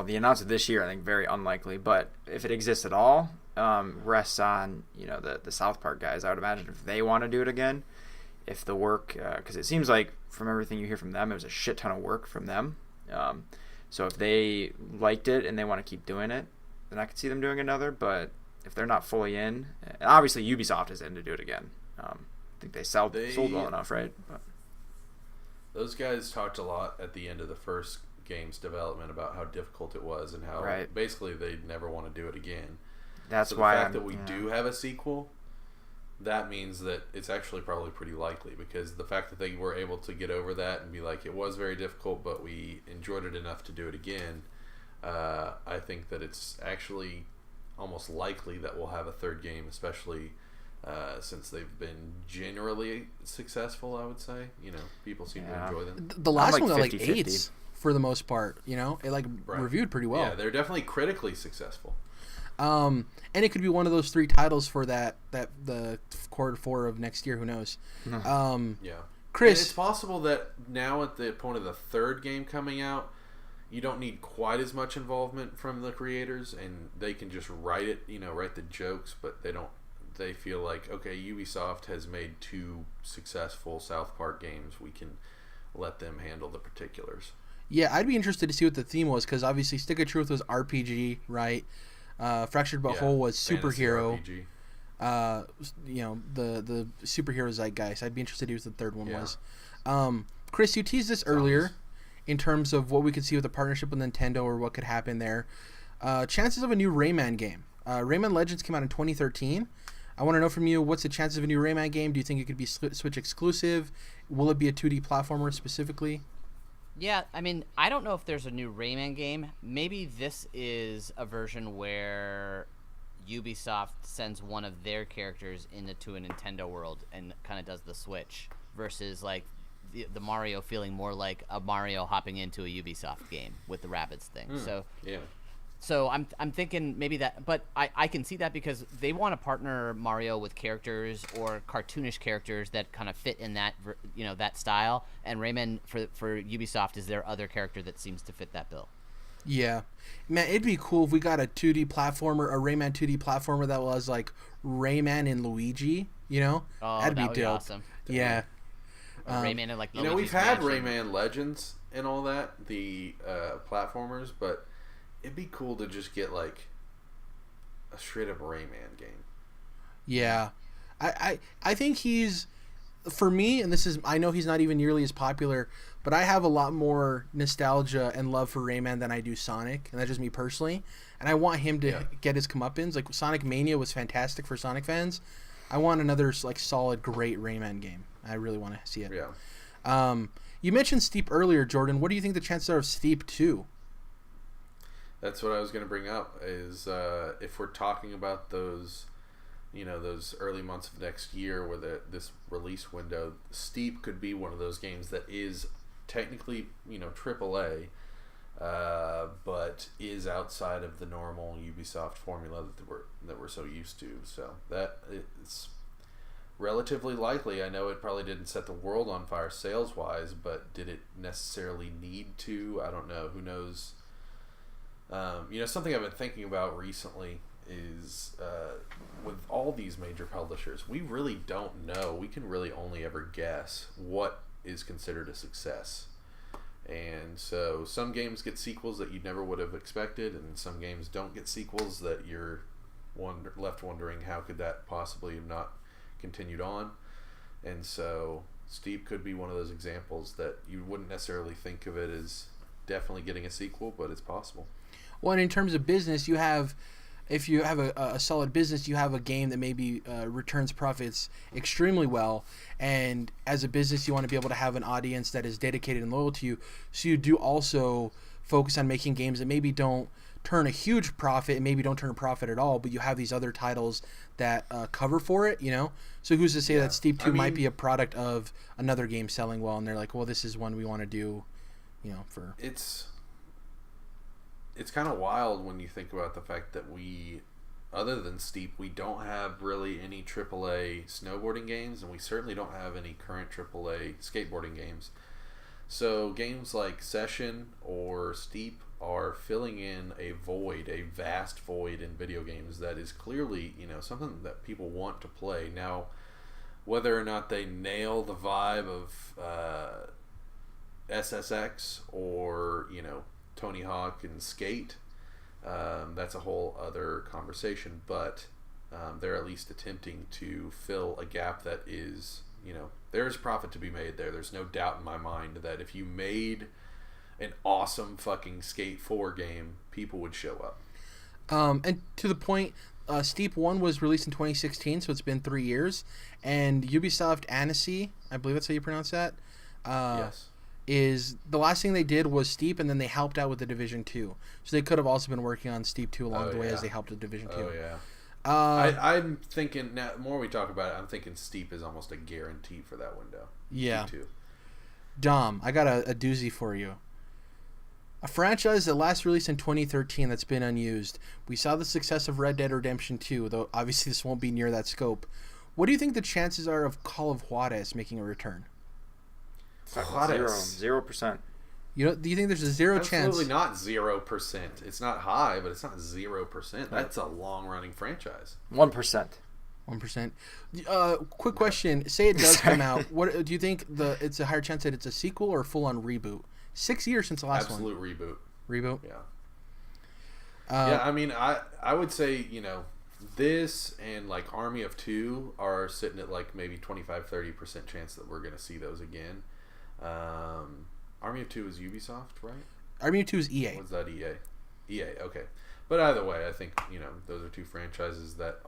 the announcement this year, I think very unlikely, but if it exists at all, rests on the South Park guys. I would imagine if they want to do it again, if the work, because it seems like from everything you hear from them, it was a shit ton of work from them. So if they liked it and they want to keep doing it, then I could see them doing another. But if they're not fully in, and obviously Ubisoft is in to do it again. I think they sold well enough, right? But those guys talked a lot at the end of the first game's development about how difficult it was and how basically they'd never want to do it again. That's so why the fact that we do have a sequel, that means that it's actually probably pretty likely, because the fact that they were able to get over that and be like, it was very difficult, but we enjoyed it enough to do it again. I think that it's actually almost likely that we'll have a third game, especially since they've been generally successful. I would say, people seem to enjoy them. The last one got 50-50. 8s for the most part. It reviewed pretty well. Yeah, they're definitely critically successful. And it could be one of those 3 titles for the quarter 4 of next year. Who knows? Yeah, Chris, and it's possible that now at the point of the third game coming out, you don't need quite as much involvement from the creators, and they can just write the jokes, but they feel like, okay, Ubisoft has made 2 successful South Park games, we can let them handle the particulars. Yeah, I'd be interested to see what the theme was, because obviously Stick of Truth was RPG, right? Fractured But Whole was superhero. The superhero zeitgeist. I'd be interested to see what the third one was. Chris, you teased this earlier in terms of what we could see with the partnership with Nintendo or what could happen there. Chances of a new Rayman game. Rayman Legends came out in 2013. I want to know from you, what's the chances of a new Rayman game? Do you think it could be Switch exclusive? Will it be a 2D platformer specifically? Yeah, I mean, I don't know if there's a new Rayman game. Maybe this is a version where Ubisoft sends one of their characters into a Nintendo world and kind of does the switch, versus like the Mario feeling more like a Mario hopping into a Ubisoft game with the Rabbids thing. So I'm thinking maybe that, but I can see that because they want to partner Mario with characters or cartoonish characters that kind of fit in that that style, and Rayman for Ubisoft is their other character that seems to fit that bill. Yeah, man, it'd be cool if we got a 2D platformer, a Rayman 2D platformer that was like Rayman and Luigi. Oh, that'd be that would dope. be awesome. Yeah, Rayman and like Luigi's we've had Mansion. Rayman Legends and all that, the platformers, but it'd be cool to just get like a straight up Rayman game. Yeah, I think he's, for me, and I know he's not even nearly as popular, but I have a lot more nostalgia and love for Rayman than I do Sonic, and that's just me personally. And I want him to get his comeuppance. Like Sonic Mania was fantastic for Sonic fans. I want another like solid, great Rayman game. I really want to see it. Yeah. You mentioned Steep earlier, Jordan. What do you think the chances are of Steep 2? That's what I was going to bring up, is if we're talking about those, those early months of next year where this release window, Steep could be one of those games that is technically, AAA, but is outside of the normal Ubisoft formula that we're so used to. So that it's relatively likely. I know it probably didn't set the world on fire sales-wise, but did it necessarily need to? I don't know. Who knows? Something I've been thinking about recently is with all these major publishers, we really don't know. We can really only ever guess what is considered a success. And so some games get sequels that you never would have expected, and some games don't get sequels that you're left wondering how could that possibly have not continued on. And so Steep could be one of those examples that you wouldn't necessarily think of it as definitely getting a sequel, but it's possible. Well, and in terms of business, if you have a solid business, you have a game that maybe returns profits extremely well. And as a business, you want to be able to have an audience that is dedicated and loyal to you. So you do also focus on making games that maybe don't turn a huge profit and maybe don't turn a profit at all, but you have these other titles that cover for it, So who's to say that Steep 2 might be a product of another game selling well, and they're like, well, this is one we want to do, for... It's kind of wild when you think about the fact that we, other than Steep, we don't have really any AAA snowboarding games, and we certainly don't have any current AAA skateboarding games. So games like Session or Steep are filling in a vast void in video games that is clearly, something that people want to play. Now, whether or not they nail the vibe of SSX or, Tony Hawk and Skate, that's a whole other conversation, but they're at least attempting to fill a gap that is there's profit to be made there. There's no doubt in my mind that if you made an awesome fucking Skate 4 game, people would show up. And to the point, Steep 1 was released in 2016, so it's been 3 years. And Ubisoft Annecy, I believe that's how you pronounce that, Yes. is the last thing they did was Steep, and then they helped out with the Division 2. So they could have also been working on Steep 2 along the way as they helped with Division 2. Oh, yeah. I'm thinking, now, the more we talk about it, I'm thinking Steep is almost a guarantee for that window. Yeah. Steep 2. Dom, I got a doozy for you. A franchise that last released in 2013 that's been unused. We saw the success of Red Dead Redemption 2, though obviously this won't be near that scope. What do you think the chances are of Call of Juarez making a return? Juarez. 0%. Do you think there's a zero chance? Absolutely not 0%. It's not high, but it's not 0%. That's a long-running franchise. 1%. 1%. Quick question. Say it does come out. What do you think? It's a higher chance that it's a sequel or a full-on reboot? 6 years since the last one. Absolute reboot. Reboot? Yeah. Yeah, I mean, I would say, this and like Army of Two are sitting at like maybe 25-30% chance that we're going to see those again. Army of Two is Ubisoft, right? Army of Two is EA. What's that, EA? EA, okay. But either way, I think, those are two franchises that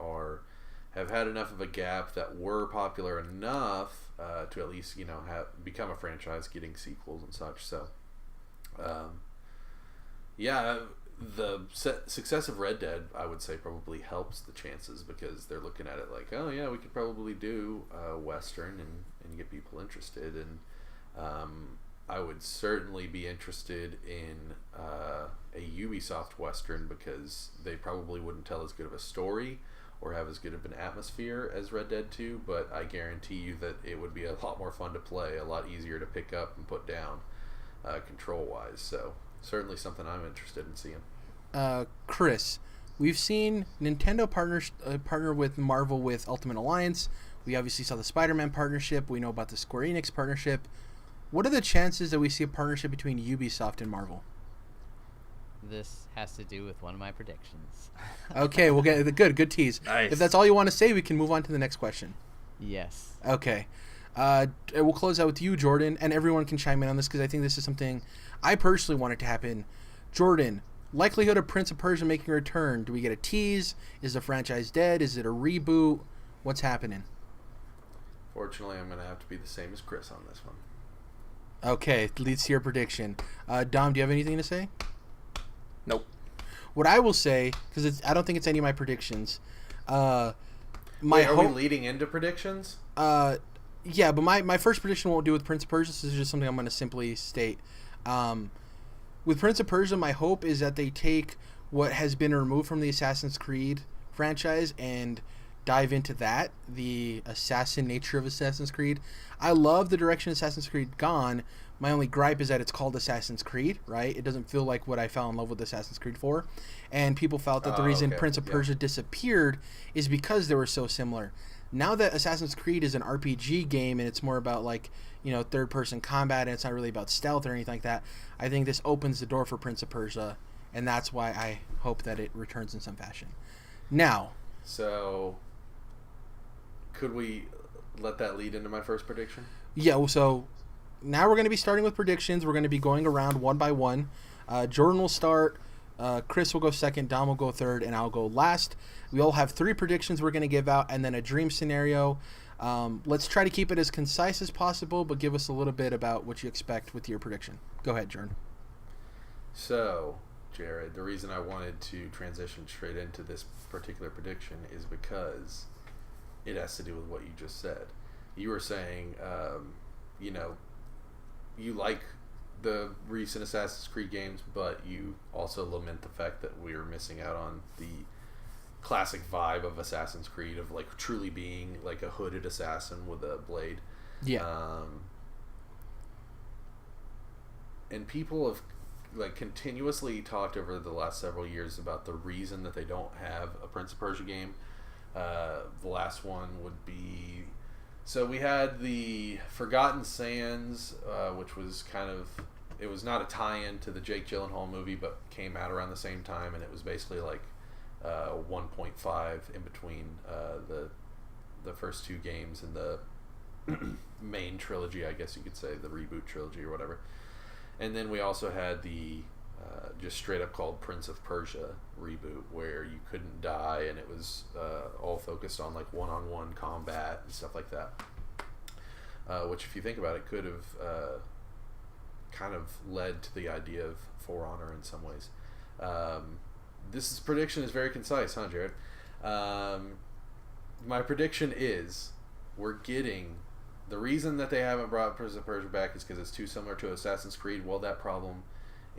have had enough of a gap that were popular enough to at least, become a franchise, getting sequels and such. So, yeah, the success of Red Dead, I would say, probably helps the chances because they're looking at it like, oh yeah, we could probably do Western and get people interested. And I would certainly be interested in a Ubisoft Western because they probably wouldn't tell as good of a story or have as good of an atmosphere as Red Dead 2, but I guarantee you that it would be a lot more fun to play, a lot easier to pick up and put down control-wise. So certainly something I'm interested in seeing. Chris, we've seen Nintendo partner with Marvel with Ultimate Alliance. We obviously saw the Spider-Man partnership. We know about the Square Enix partnership. What are the chances that we see a partnership between Ubisoft and Marvel? This has to do with one of my predictions. Okay, we'll get good tease. Nice. If that's all you want to say, we can move on to the next question. Yes. Okay. We'll close out with you, Jordan, and everyone can chime in on this because I think this is something I personally want it to happen. Jordan, likelihood of Prince of Persia making a return. Do we get a tease? Is the franchise dead? Is it a reboot? What's happening? Fortunately, I'm going to have to be the same as Chris on this one. Okay, leads to your prediction. Dom, do you have anything to say? Nope. What I will say, because I don't think it's any of my predictions. Are we leading into predictions? Yeah, but my first prediction won't do with Prince of Persia. This is just something I'm going to simply state. With Prince of Persia, my hope is that they take what has been removed from the Assassin's Creed franchise and dive into that, the assassin nature of Assassin's Creed. I love the direction Assassin's Creed gone. My only gripe is that it's called Assassin's Creed, right? It doesn't feel like what I fell in love with Assassin's Creed 4. And people felt that the reason Prince of Persia disappeared is because they were so similar. Now that Assassin's Creed is an RPG game and it's more about third-person combat and it's not really about stealth or anything like that, I think this opens the door for Prince of Persia, and that's why I hope that it returns in some fashion. Now, so could we let that lead into my first prediction? Yeah, well, so now we're going to be starting with predictions. We're going to be going around one by one. Jordan will start, Chris will go second, Dom will go third, and I'll go last. We all have 3 predictions we're going to give out, and then a dream scenario. Let's try to keep it as concise as possible, but give us a little bit about what you expect with your prediction. Go ahead, Jordan. So, Jared, the reason I wanted to transition straight into this particular prediction is because it has to do with what you just said. You were saying, you like the recent Assassin's Creed games, but you also lament the fact that we're missing out on the classic vibe of Assassin's Creed of like truly being like a hooded assassin with a blade. Yeah. And people have like continuously talked over the last several years about the reason that they don't have a Prince of Persia game. The last one would be, so we had the Forgotten Sands, which was it was not a tie-in to the Jake Gyllenhaal movie, but came out around the same time, and it was basically like 1.5 in between the first 2 games and the main trilogy, I guess you could say, the reboot trilogy or whatever. And then we also had the just straight up called Prince of Persia reboot, where you couldn't die, and it was all focused on like one-on-one combat and stuff like that. Which, if you think about it, could have kind of led to the idea of For Honor in some ways. Prediction is very concise, huh, Jared? My prediction is we're getting... The reason that they haven't brought Prince of Persia back is because it's too similar to Assassin's Creed. Well, that problem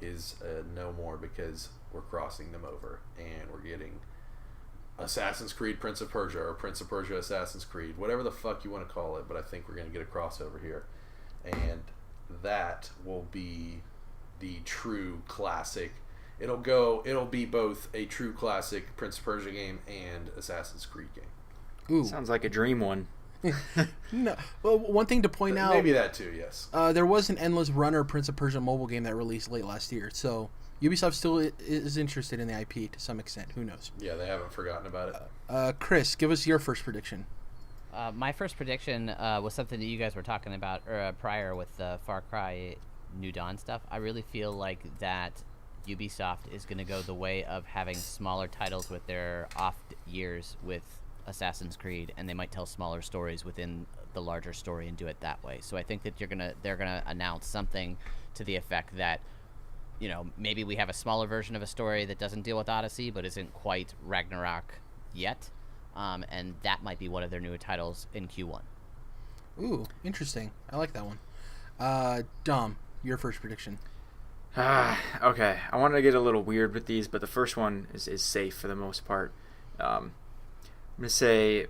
is no more, because we're crossing them over, and we're getting Assassin's Creed Prince of Persia, or Prince of Persia Assassin's Creed, whatever the fuck you want to call it, but I think we're going to get a crossover here. And that will be the true classic. It'll be both a true classic Prince of Persia game and Assassin's Creed game. Ooh. Sounds like a dream one. No. Well, one thing to point out... Maybe that too, yes. There was an Endless Runner Prince of Persia mobile game that released late last year, so Ubisoft still is interested in the IP to some extent. Who knows? Yeah, they haven't forgotten about it. Chris, give us your first prediction. My first prediction was something that you guys were talking about prior with the Far Cry New Dawn stuff. I really feel like that Ubisoft is going to go the way of having smaller titles with their off years with Assassin's Creed, and they might tell smaller stories within the larger story and do it that way. So I think that they're gonna announce something to the effect that, you know, maybe we have a smaller version of a story that doesn't deal with Odyssey but isn't quite Ragnarok yet, and that might be one of their newer titles in Q1. Ooh, interesting. I like that one. Dom, your first prediction. Okay. I wanted to get a little weird with these, but the first one is safe for the most part. I'm going to say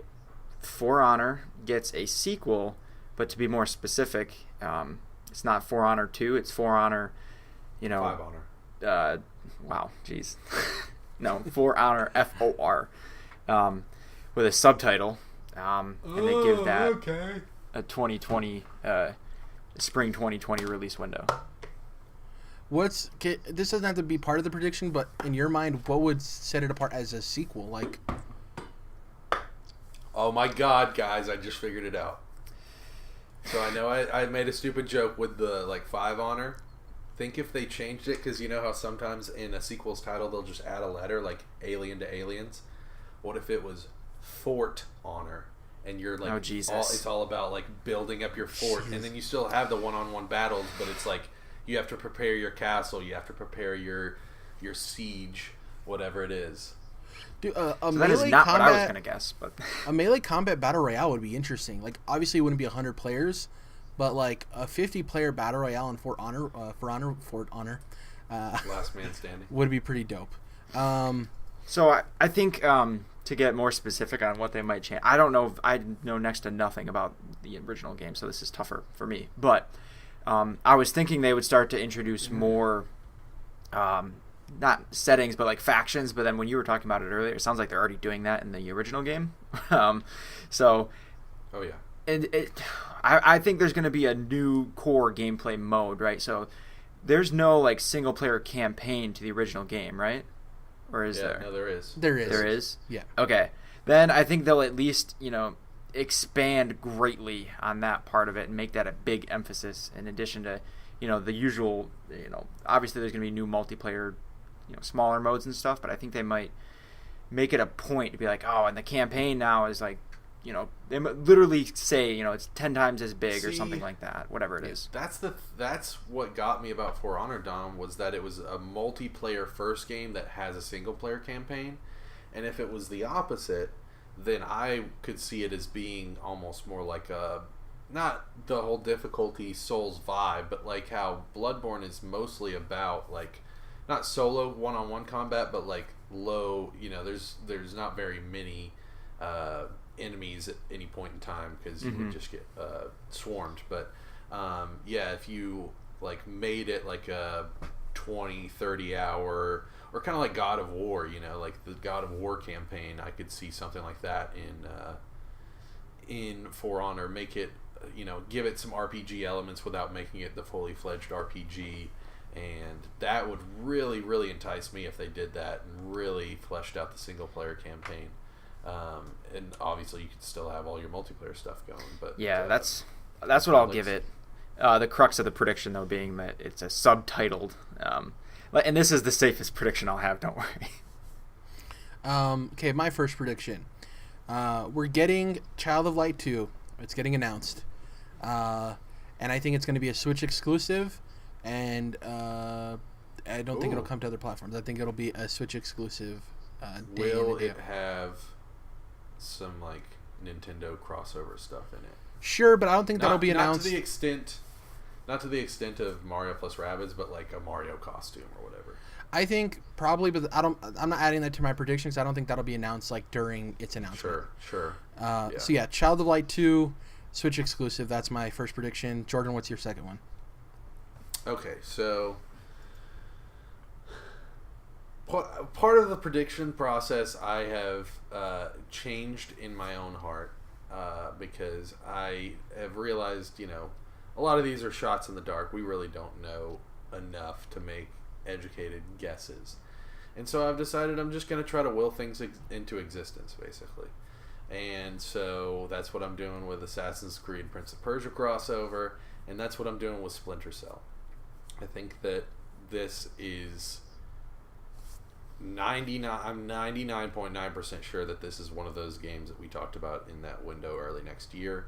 For Honor gets a sequel, but to be more specific, it's not For Honor 2, it's For Honor, 5 Honor. Wow, jeez. No, For Honor, FOR, with a subtitle, and they give that a 2020, spring 2020 release window. This doesn't have to be part of the prediction, but in your mind, what would set it apart as a sequel? Like... Oh my god, guys, I just figured it out. So I know I made a stupid joke with the 5 Honor. Think if they changed it, because you know how sometimes in a sequel's title they'll just add a letter, like Alien to Aliens. What if it was Fort Honor, and you're like, oh, Jesus. It's all about like building up your fort, and then you still have the one-on-one battles, but it's like you have to prepare your castle, you have to prepare your siege, whatever it is. Dude, so that is not what I was gonna guess, but a melee combat battle royale would be interesting. Like, obviously, it wouldn't be 100 players, but like a 50-player battle royale in Fort Honor, Last Man Standing, would be pretty dope. So I think to get more specific on what they might change, I don't know. I know next to nothing about the original game, so this is tougher for me. But I was thinking they would start to introduce more. Not settings, but like factions. But then when you were talking about it earlier, it sounds like they're already doing that in the original game. So, oh yeah, and I think there's going to be a new core gameplay mode, right? So there's no like single player campaign to the original game, right? Or is there? No, there is. There is. There is. Yeah. Okay. Then I think they'll at least expand greatly on that part of it and make that a big emphasis in addition to the usual. Obviously there's going to be new multiplayer. Smaller modes and stuff, but I think they might make it a point to be like, oh, and the campaign now is like, they literally say, it's 10 times as big or something like that, whatever it is. That's what got me about For Honor, Dom, was that it was a multiplayer first game that has a single player campaign, and if it was the opposite, then I could see it as being almost more like a, not the whole difficulty Souls vibe, but like how Bloodborne is mostly about like, not solo one-on-one combat, but like low, there's not very many enemies at any point in time, because you would just get swarmed. But if you like made it like a 20-30 hour, or kind of like God of War, like the God of War campaign, I could see something like that in For Honor. Make it, give it some RPG elements without making it the fully fledged RPG. And that would really, really entice me if they did that and really fleshed out the single-player campaign. And obviously you can still have all your multiplayer stuff going. But yeah, that's what I'll give it. The crux of the prediction, though, being that it's a subtitled. And this is the safest prediction I'll have, don't worry. Okay, my first prediction. We're getting Child of Light 2. It's getting announced. And I think it's going to be a Switch exclusive. And I don't think it'll come to other platforms. I think it'll be a Switch exclusive. Will it have some like Nintendo crossover stuff in it? Sure, but I don't think that'll be announced. Not to the extent of Mario plus Rabbids, but like a Mario costume or whatever. I think probably, but I'm not adding that to my predictions. I don't think that'll be announced like during its announcement. Sure. So yeah, Child of Light 2, Switch exclusive. That's my first prediction. Jordan, what's your second one? Okay, so part of the prediction process I have changed in my own heart because I have realized, a lot of these are shots in the dark. We really don't know enough to make educated guesses. And so I've decided I'm just going to try to will things into existence, basically. And so that's what I'm doing with Assassin's Creed Prince of Persia crossover, and that's what I'm doing with Splinter Cell. I think that this is I'm 99.9% sure that this is one of those games that we talked about in that window early next year,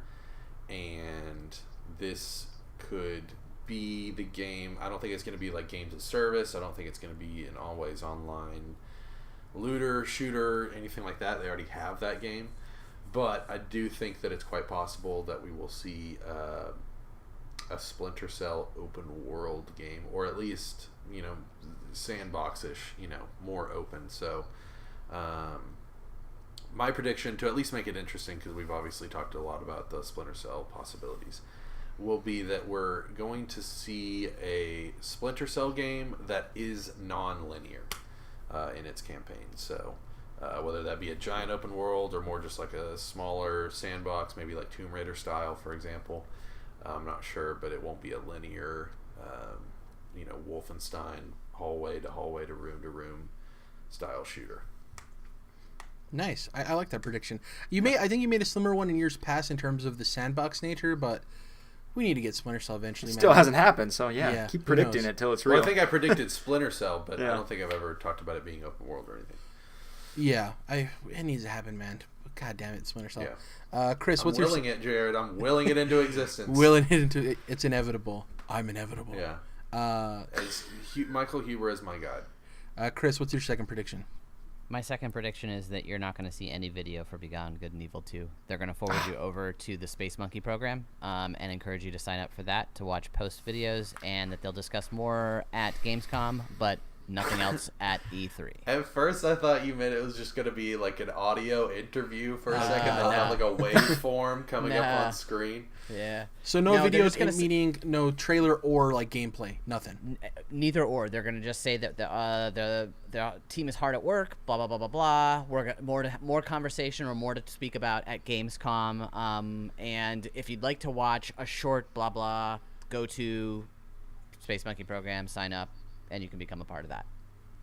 and this could be the game. I don't think it's going to be like games of service. I don't think it's going to be an always online looter, shooter, anything like that. They already have that game. But I do think that it's quite possible that we will see a Splinter Cell open world game, or at least, sandbox-ish, more open. So my prediction, to at least make it interesting, because we've obviously talked a lot about the Splinter Cell possibilities, will be that we're going to see a Splinter Cell game that is non-linear in its campaign. So whether that be a giant open world or more just like a smaller sandbox, maybe like Tomb Raider style, for example. I'm not sure, but it won't be a linear, Wolfenstein hallway to room style shooter. Nice. I like that prediction. I think you made a slimmer one in years past in terms of the sandbox nature, but we need to get Splinter Cell eventually. Still hasn't happened, so yeah, keep predicting it till it's real. Well, I think I predicted Splinter Cell, but I don't think I've ever talked about it being open world or anything. Yeah, it needs to happen, man. God damn it, Splinter Cell. Yeah. Chris, what's your... I'm willing it, Jared. I'm willing it into existence. It's inevitable. I'm inevitable. Yeah. As Michael Huber is my god. Chris, what's your second prediction? My second prediction is that you're not going to see any video for Beyond Good and Evil 2. They're going to forward you over to the Space Monkey program and encourage you to sign up for that to watch post videos, and that they'll discuss more at Gamescom, but nothing else at E3. At first, I thought you meant it was just going to be like an audio interview for a second. They'll have like a waveform coming up on screen. Yeah. So no videos, meaning no trailer or like gameplay, nothing. Neither or. They're going to just say that the team is hard at work. Blah blah blah blah blah. We're more conversation or more to speak about at Gamescom. And if you'd like to watch a short blah blah, go to Space Monkey program, sign up, and you can become a part of that.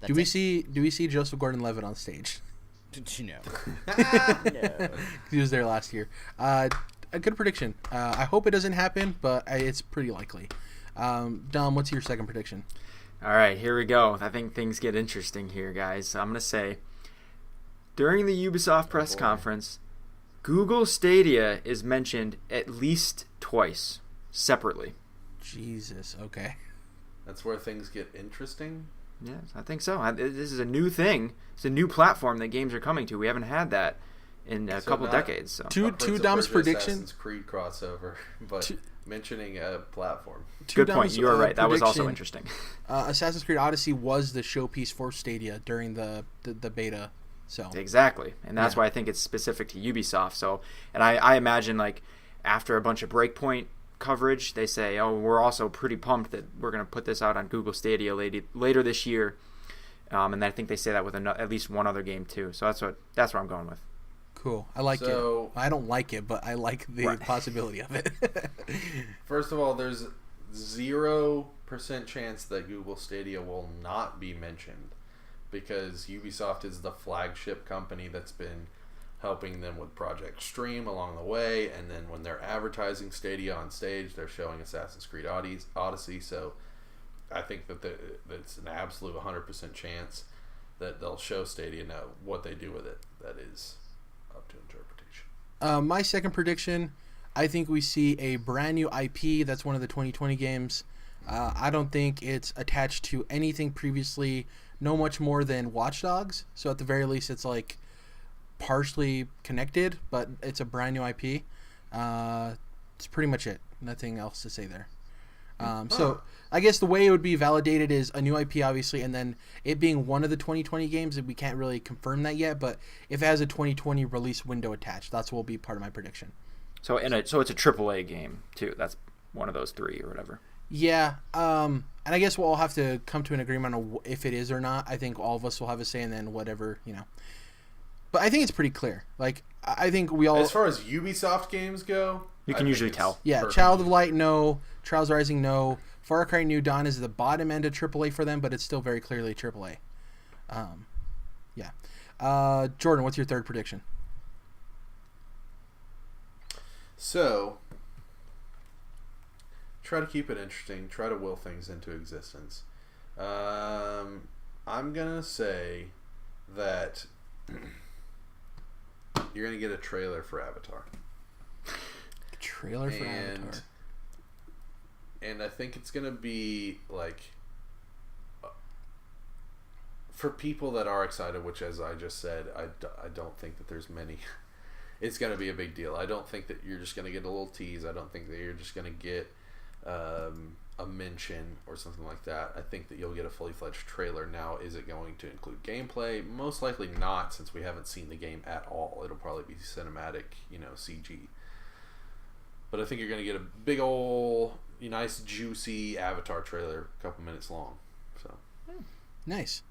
Do we see Joseph Gordon-Levitt on stage? No. No. He was there last year. A good prediction. I hope it doesn't happen, but it's pretty likely. Dom, what's your second prediction? All right, here we go. I think things get interesting here, guys. I'm going to say, during the Ubisoft press conference, Google Stadia is mentioned at least twice, separately. Jesus, okay. That's where things get interesting? Yes, I think so. This is a new thing. It's a new platform that games are coming to. We haven't had that in a couple decades. So. Two Dom's predictions. Assassin's Creed crossover, but mentioning a platform. Good point. You are right. That was also interesting. Assassin's Creed Odyssey was the showpiece for Stadia during the beta. So exactly, and that's why I think it's specific to Ubisoft. So, and I imagine like after a bunch of Breakpoint coverage, they say, "Oh, we're also pretty pumped that we're going to put this out on Google Stadia later this year," and I think they say that with at least one other game too. So that's what I'm going with. Cool. I like it. I don't like it, but I like the possibility of it. First of all, there's 0% chance that Google Stadia will not be mentioned, because Ubisoft is the flagship company that's been helping them with Project Stream along the way, and then when they're advertising Stadia on stage, they're showing Assassin's Creed Odyssey. So I think that it's an absolute 100% chance that they'll show Stadia. Now, what they do with it, that is up to interpretation. My second prediction, I think we see a brand new IP that's one of the 2020 games. I don't think it's attached to anything previously, no much more than Watch Dogs. So at the very least, it's like partially connected, but it's a brand new IP. It's pretty much it. Nothing else to say there. So I guess the way it would be validated is a new IP, obviously, and then it being one of the 2020 games, and we can't really confirm that yet, but if it has a 2020 release window attached, that's what will be part of my prediction. So it's a AAA game too. That's one of those three or whatever. Yeah, and I guess we'll all have to come to an agreement on if it is or not. I think all of us will have a say, and then whatever, But I think it's pretty clear. Like, I think we all... As far as Ubisoft games go... You can usually tell. Yeah, perfect. Child of Light, no. Trials Rising, no. Far Cry New Dawn is the bottom end of AAA for them, but it's still very clearly AAA. Yeah. Jordan, what's your third prediction? So, try to keep it interesting. Try to will things into existence. I'm going to say that you're going to get a trailer for Avatar. Trailer for Avatar. And I think it's going to be, like, for people that are excited, which, as I just said, I don't think that there's many... It's going to be a big deal. I don't think that you're just going to get a little tease. I don't think that you're just going to get a mention or something like that. I think that you'll get a fully fledged trailer. Now, is it going to include gameplay? Most likely not, since we haven't seen the game at all. It'll probably be cinematic, CG. But I think you're going to get a big old, nice, juicy Avatar trailer, a couple minutes long. So Nice.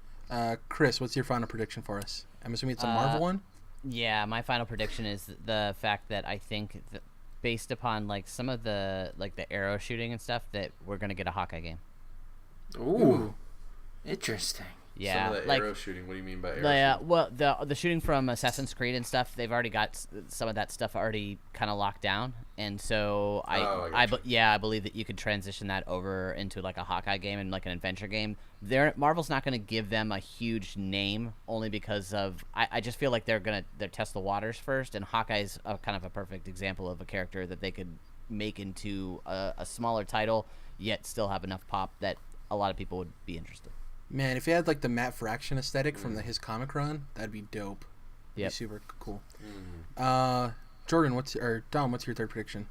Chris, what's your final prediction for us? I'm assuming it's a Marvel one? Yeah, my final prediction is the fact that I think that based upon like some of the arrow shooting and stuff, that we're gonna get a Hawkeye game. Ooh. Interesting. Yeah, some of the arrow shooting. What do you mean by arrow shooting? Well, the shooting from Assassin's Creed and stuff, they've already got some of that stuff already kind of locked down, and so I believe that you could transition that over into like a Hawkeye game and like an adventure game. Marvel's not going to give them a huge name only because of I just feel like they're test the waters first, and Hawkeye's kind of a perfect example of a character that they could make into a smaller title yet still have enough pop that a lot of people would be interested. Man, if it had like the Matt Fraction aesthetic from his comic run, that'd be dope. Yeah, super cool. Jordan, Dom, what's your third prediction?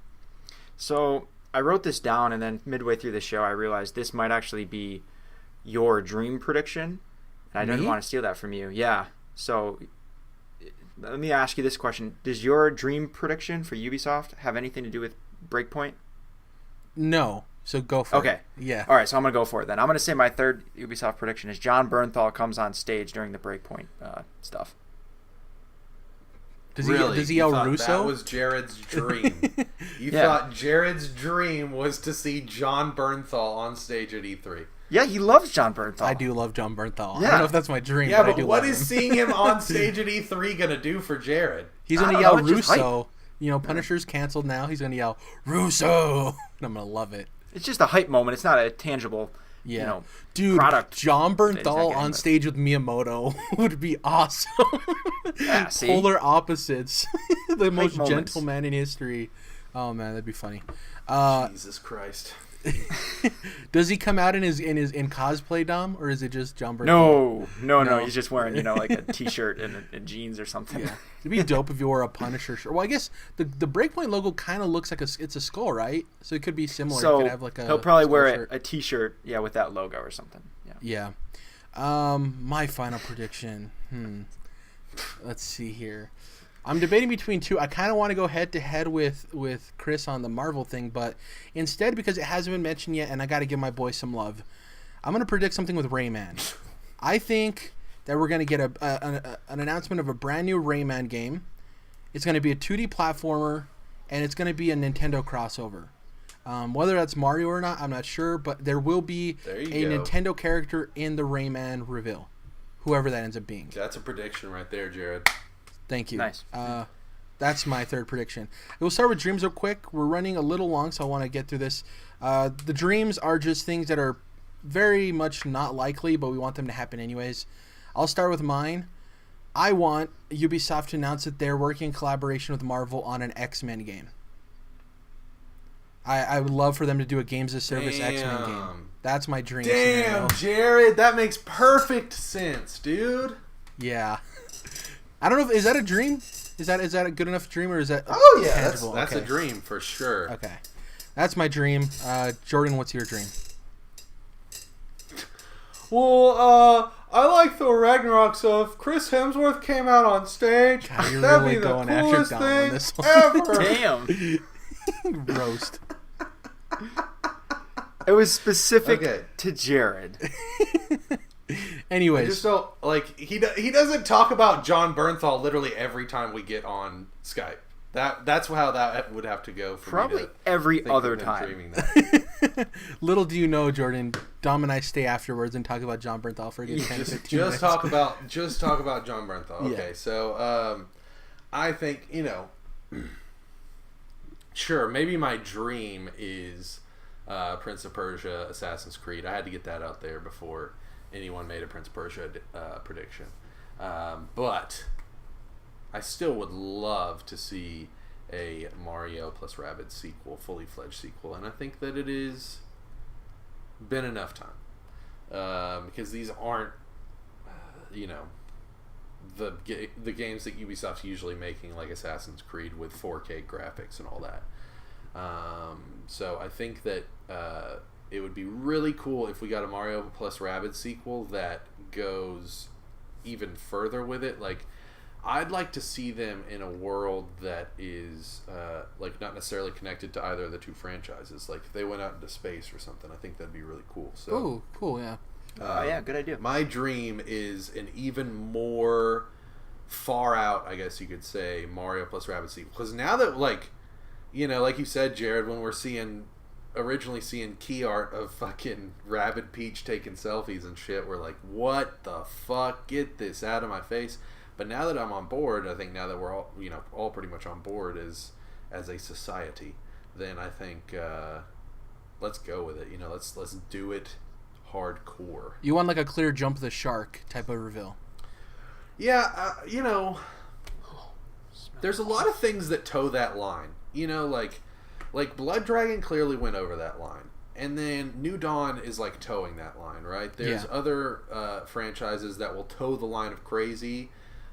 So I wrote this down, and then midway through the show, I realized this might actually be your dream prediction. And I didn't want to steal that from you. Yeah. So let me ask you this question: does your dream prediction for Ubisoft have anything to do with Breakpoint? No. So go for it. Okay. Yeah. All right, so I'm going to go for it then. I'm going to say my third Ubisoft prediction is John Bernthal comes on stage during the Breakpoint stuff. Does he yell Russo? That was Jared's dream. You thought Jared's dream was to see John Bernthal on stage at E3. Yeah, he loves John Bernthal. I do love John Bernthal. Yeah. I don't know if that's my dream, Yeah, but I do what love is him. seeing him on stage at E3 going to do for Jared? He's going to I yell don't know, it's just Russo. Punisher's canceled now. He's going to yell Russo. And I'm going to love it. It's just a hype moment. It's not a tangible, Dude, product. John Bernthal on stage with Miyamoto would be awesome. Yeah, see? Polar opposites. The most moments. gentle man in history. Oh man, that'd be funny. Jesus Christ. Does he come out in cosplay, Dom, or is it just John Bernthal? No. He's just wearing like a t-shirt and jeans or something. Yeah. It'd be dope if you wore a Punisher shirt. Well, I guess the Breakpoint logo kind of looks like it's a skull, right? So it could be similar. So it could have like he'll probably wear shirt. a t-shirt, with that logo or something. Yeah. My final prediction. Let's see here. I'm debating between two. I kind of want to go head to head with Chris on the Marvel thing, but instead, because it hasn't been mentioned yet, and I got to give my boy some love, I'm going to predict something with Rayman. I think that we're going to get an announcement of a brand new Rayman game. It's going to be a 2D platformer, and it's going to be a Nintendo crossover. Whether that's Mario or not, I'm not sure, but there will be Nintendo character in the Rayman reveal, whoever that ends up being. That's a prediction right there, Jared. Thank you. Nice. That's my third prediction. We'll start with dreams real quick. We're running a little long, so I want to get through this. The dreams are just things that are very much not likely, but we want them to happen anyways. I'll start with mine. I want Ubisoft to announce that they're working in collaboration with Marvel on an X-Men game. I would love for them to do a games as service X-Men game. That's my dream scenario. Jared, that makes perfect sense, dude. Yeah. I don't know is that a dream? Is that a good enough dream, or is that tangible? That's a dream for sure. Okay. That's my dream. Jordan, what's your dream? Well, I like Thor Ragnarok, so if Chris Hemsworth came out on stage, God, that'd really be the going after coolest Dom on thing this one. ever. Damn. Roast. It was specific to Jared. Anyways. I just don't, like, he doesn't talk about John Bernthal literally every time we get on Skype. That's how that would have to go for Probably me to every think other of him time. dreaming that. Little do you know, Jordan, Dom and I stay afterwards and talk about John Bernthal for a good 10 15 minutes. Just talk about John Bernthal. Okay, Yeah. so I think, sure, maybe my dream is Prince of Persia, Assassin's Creed. I had to get that out there before anyone made a Prince of Persia prediction. But I still would love to see a Mario plus Rabbids sequel, fully fledged sequel, and I think that it is been enough time because these aren't, the games that Ubisoft's usually making, like Assassin's Creed with 4K graphics and all that. So I think that it would be really cool if we got a Mario plus Rabbids sequel that goes even further with it. Like, I'd like to see them in a world that is not necessarily connected to either of the two franchises. Like if they went out into space or something, I think that'd be really cool. So, Ooh, cool, yeah. Yeah, good idea. My dream is an even more far out, I guess you could say, Mario plus Rabbids sequel. Because now that, like you said, Jared, when we're originally seeing key art of fucking Rabbid Peach taking selfies and shit, we're like, what the fuck? Get this out of my face. But now that I'm on board, I think now that we're all pretty much on board as a society, then I think let's go with it. Let's do it hardcore. You want like a clear jump the shark type of reveal. Yeah, there's a lot of things that toe that line. Like Blood Dragon clearly went over that line. And then New Dawn is like towing that line, right? There's other franchises that will toe the line of crazy,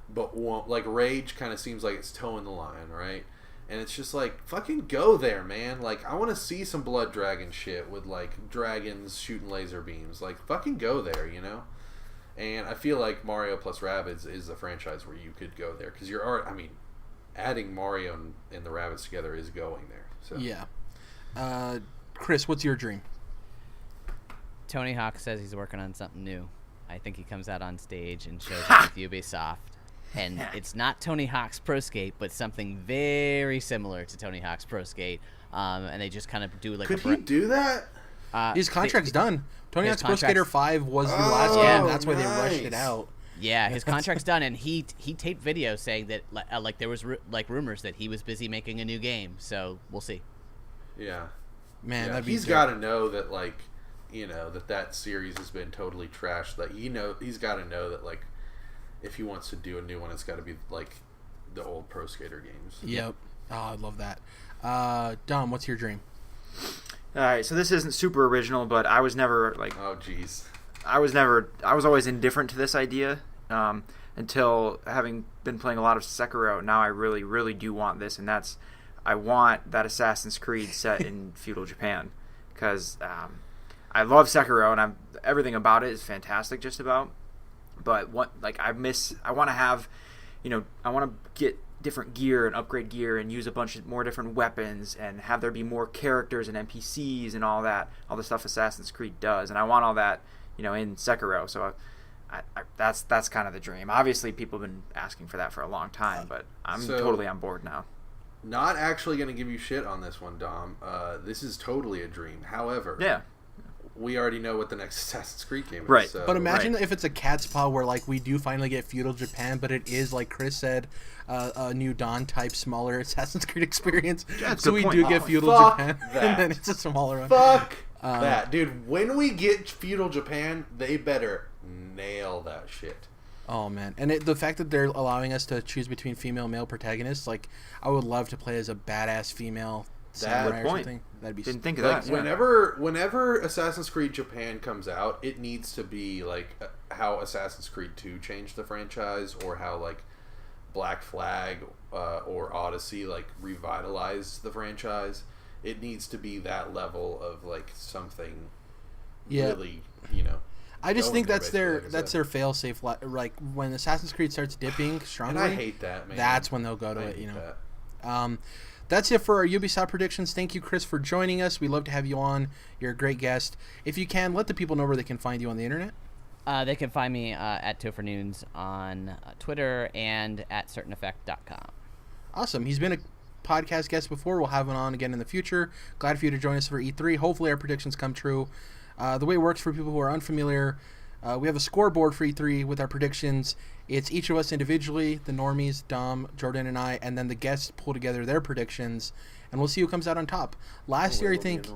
but won't. Like Rage kind of seems like it's towing the line, right? And it's just like, fucking go there, man. Like, I want to see some Blood Dragon shit with like dragons shooting laser beams. Like, fucking go there, And I feel like Mario plus Rabbids is a franchise where you could go there because adding Mario and the Rabbids together is going there. So Yeah. Chris, what's your dream? Tony Hawk says he's working on something new. I think he comes out on stage and shows up with Ubisoft. And it's not Tony Hawk's Pro Skate, but something very similar to Tony Hawk's Pro Skate. And they just kind of do like Could he do that? His contract's done. Tony Hawk's Pro contract's- Skater 5 was the last game. That's why they rushed it nice. out. Yeah, his contract's done, and he taped videos saying that like there was rumors that he was busy making a new game. So we'll see. Yeah. Man, Yeah, that'd be he's dope. got to know that, like, that series has been totally trashed. Like, he's got to know that, like, if he wants to do a new one, it's got to be like the old Pro Skater games. Yep. Oh, I love that. Dom, what's your dream? All right, so this isn't super original, but I was never like. Oh, jeez. I was always indifferent to this idea until having been playing a lot of Sekiro. Now I really, really do want this, and I want that Assassin's Creed set in feudal Japan because I love Sekiro and everything about it is fantastic, just about. But I want to have, I want to get different gear and upgrade gear and use a bunch of more different weapons and have there be more characters and NPCs and all the stuff Assassin's Creed does, and I want all that. In Sekiro, so that's kind of the dream. Obviously, people have been asking for that for a long time, but I'm totally on board now. Not actually going to give you shit on this one, Dom. This is totally a dream. However, Yeah, we already know what the next Assassin's Creed game is. Right. So. But imagine if it's a cat's paw where like we do finally get feudal Japan, but it is like Chris said, a new Dawn type smaller Assassin's Creed experience. Yeah, that's a so good we point. do get Oh, feudal fuck Japan, that. and then it's a smaller one. Fuck that, dude. When we get feudal Japan, they better nail that shit. Oh man, and the fact that they're allowing us to choose between female and male protagonists, like I would love to play as a badass female samurai or point. something. That'd be Didn't think of Like that. Yeah. whenever Assassin's Creed Japan comes out, it needs to be like how Assassin's Creed 2 changed the franchise, or how like Black Flag or Odyssey like revitalized the franchise. It needs to be that level of like something really, I just going think there, that's basically, their like I that's said. their fail safe. Like when Assassin's Creed starts dipping And strongly, I hate that, man. that's when they'll go to I it. hate that. That's it for our Ubisoft predictions. Thank you, Chris, for joining us. We love to have you on. You're a great guest. If you can, let the people know where they can find you on the internet. They can find me at Topher Nunes on Twitter and at certaineffect.com. Awesome. He's been a podcast guest before. We'll have him on again in the future. Glad for you to join us for E3. Hopefully our predictions come true. The way it works for people who are unfamiliar, we have a scoreboard for E3 with our predictions. It's each of us individually, the normies, Dom, Jordan, and I, and then the guests pull together their predictions, and we'll see who comes out on top. Last year, I think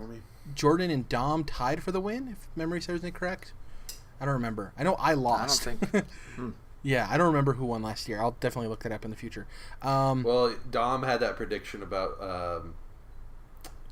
Jordan and Dom tied for the win, if memory serves me correct. I don't remember. I know I lost. I don't think. Yeah, I don't remember who won last year. I'll definitely look that up in the future. Well, Dom had that prediction about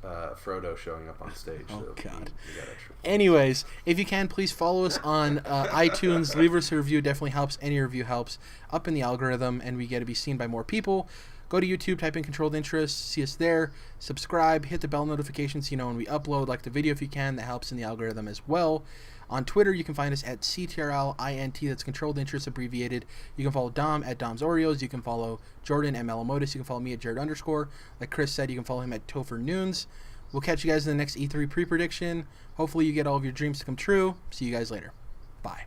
Frodo showing up on stage. Oh, so God. he got extra points. Anyways, if you can, please follow us on iTunes. Leave us a review. Definitely helps. Any review helps. Up in the algorithm, and we get to be seen by more people. Go to YouTube, type in Controlled Interest, see us there. Subscribe, hit the bell notifications so you know when we upload. Like the video if you can. That helps in the algorithm as well. On Twitter, you can find us at CTRLINT. That's Controlled Interest abbreviated. You can follow Dom at Dom's Oreos. You can follow Jordan at Malamotis. You can follow me at Jared _ Like Chris said, you can follow him at Topher Nunes. We'll catch you guys in the next E3 pre-prediction. Hopefully you get all of your dreams to come true. See you guys later. Bye.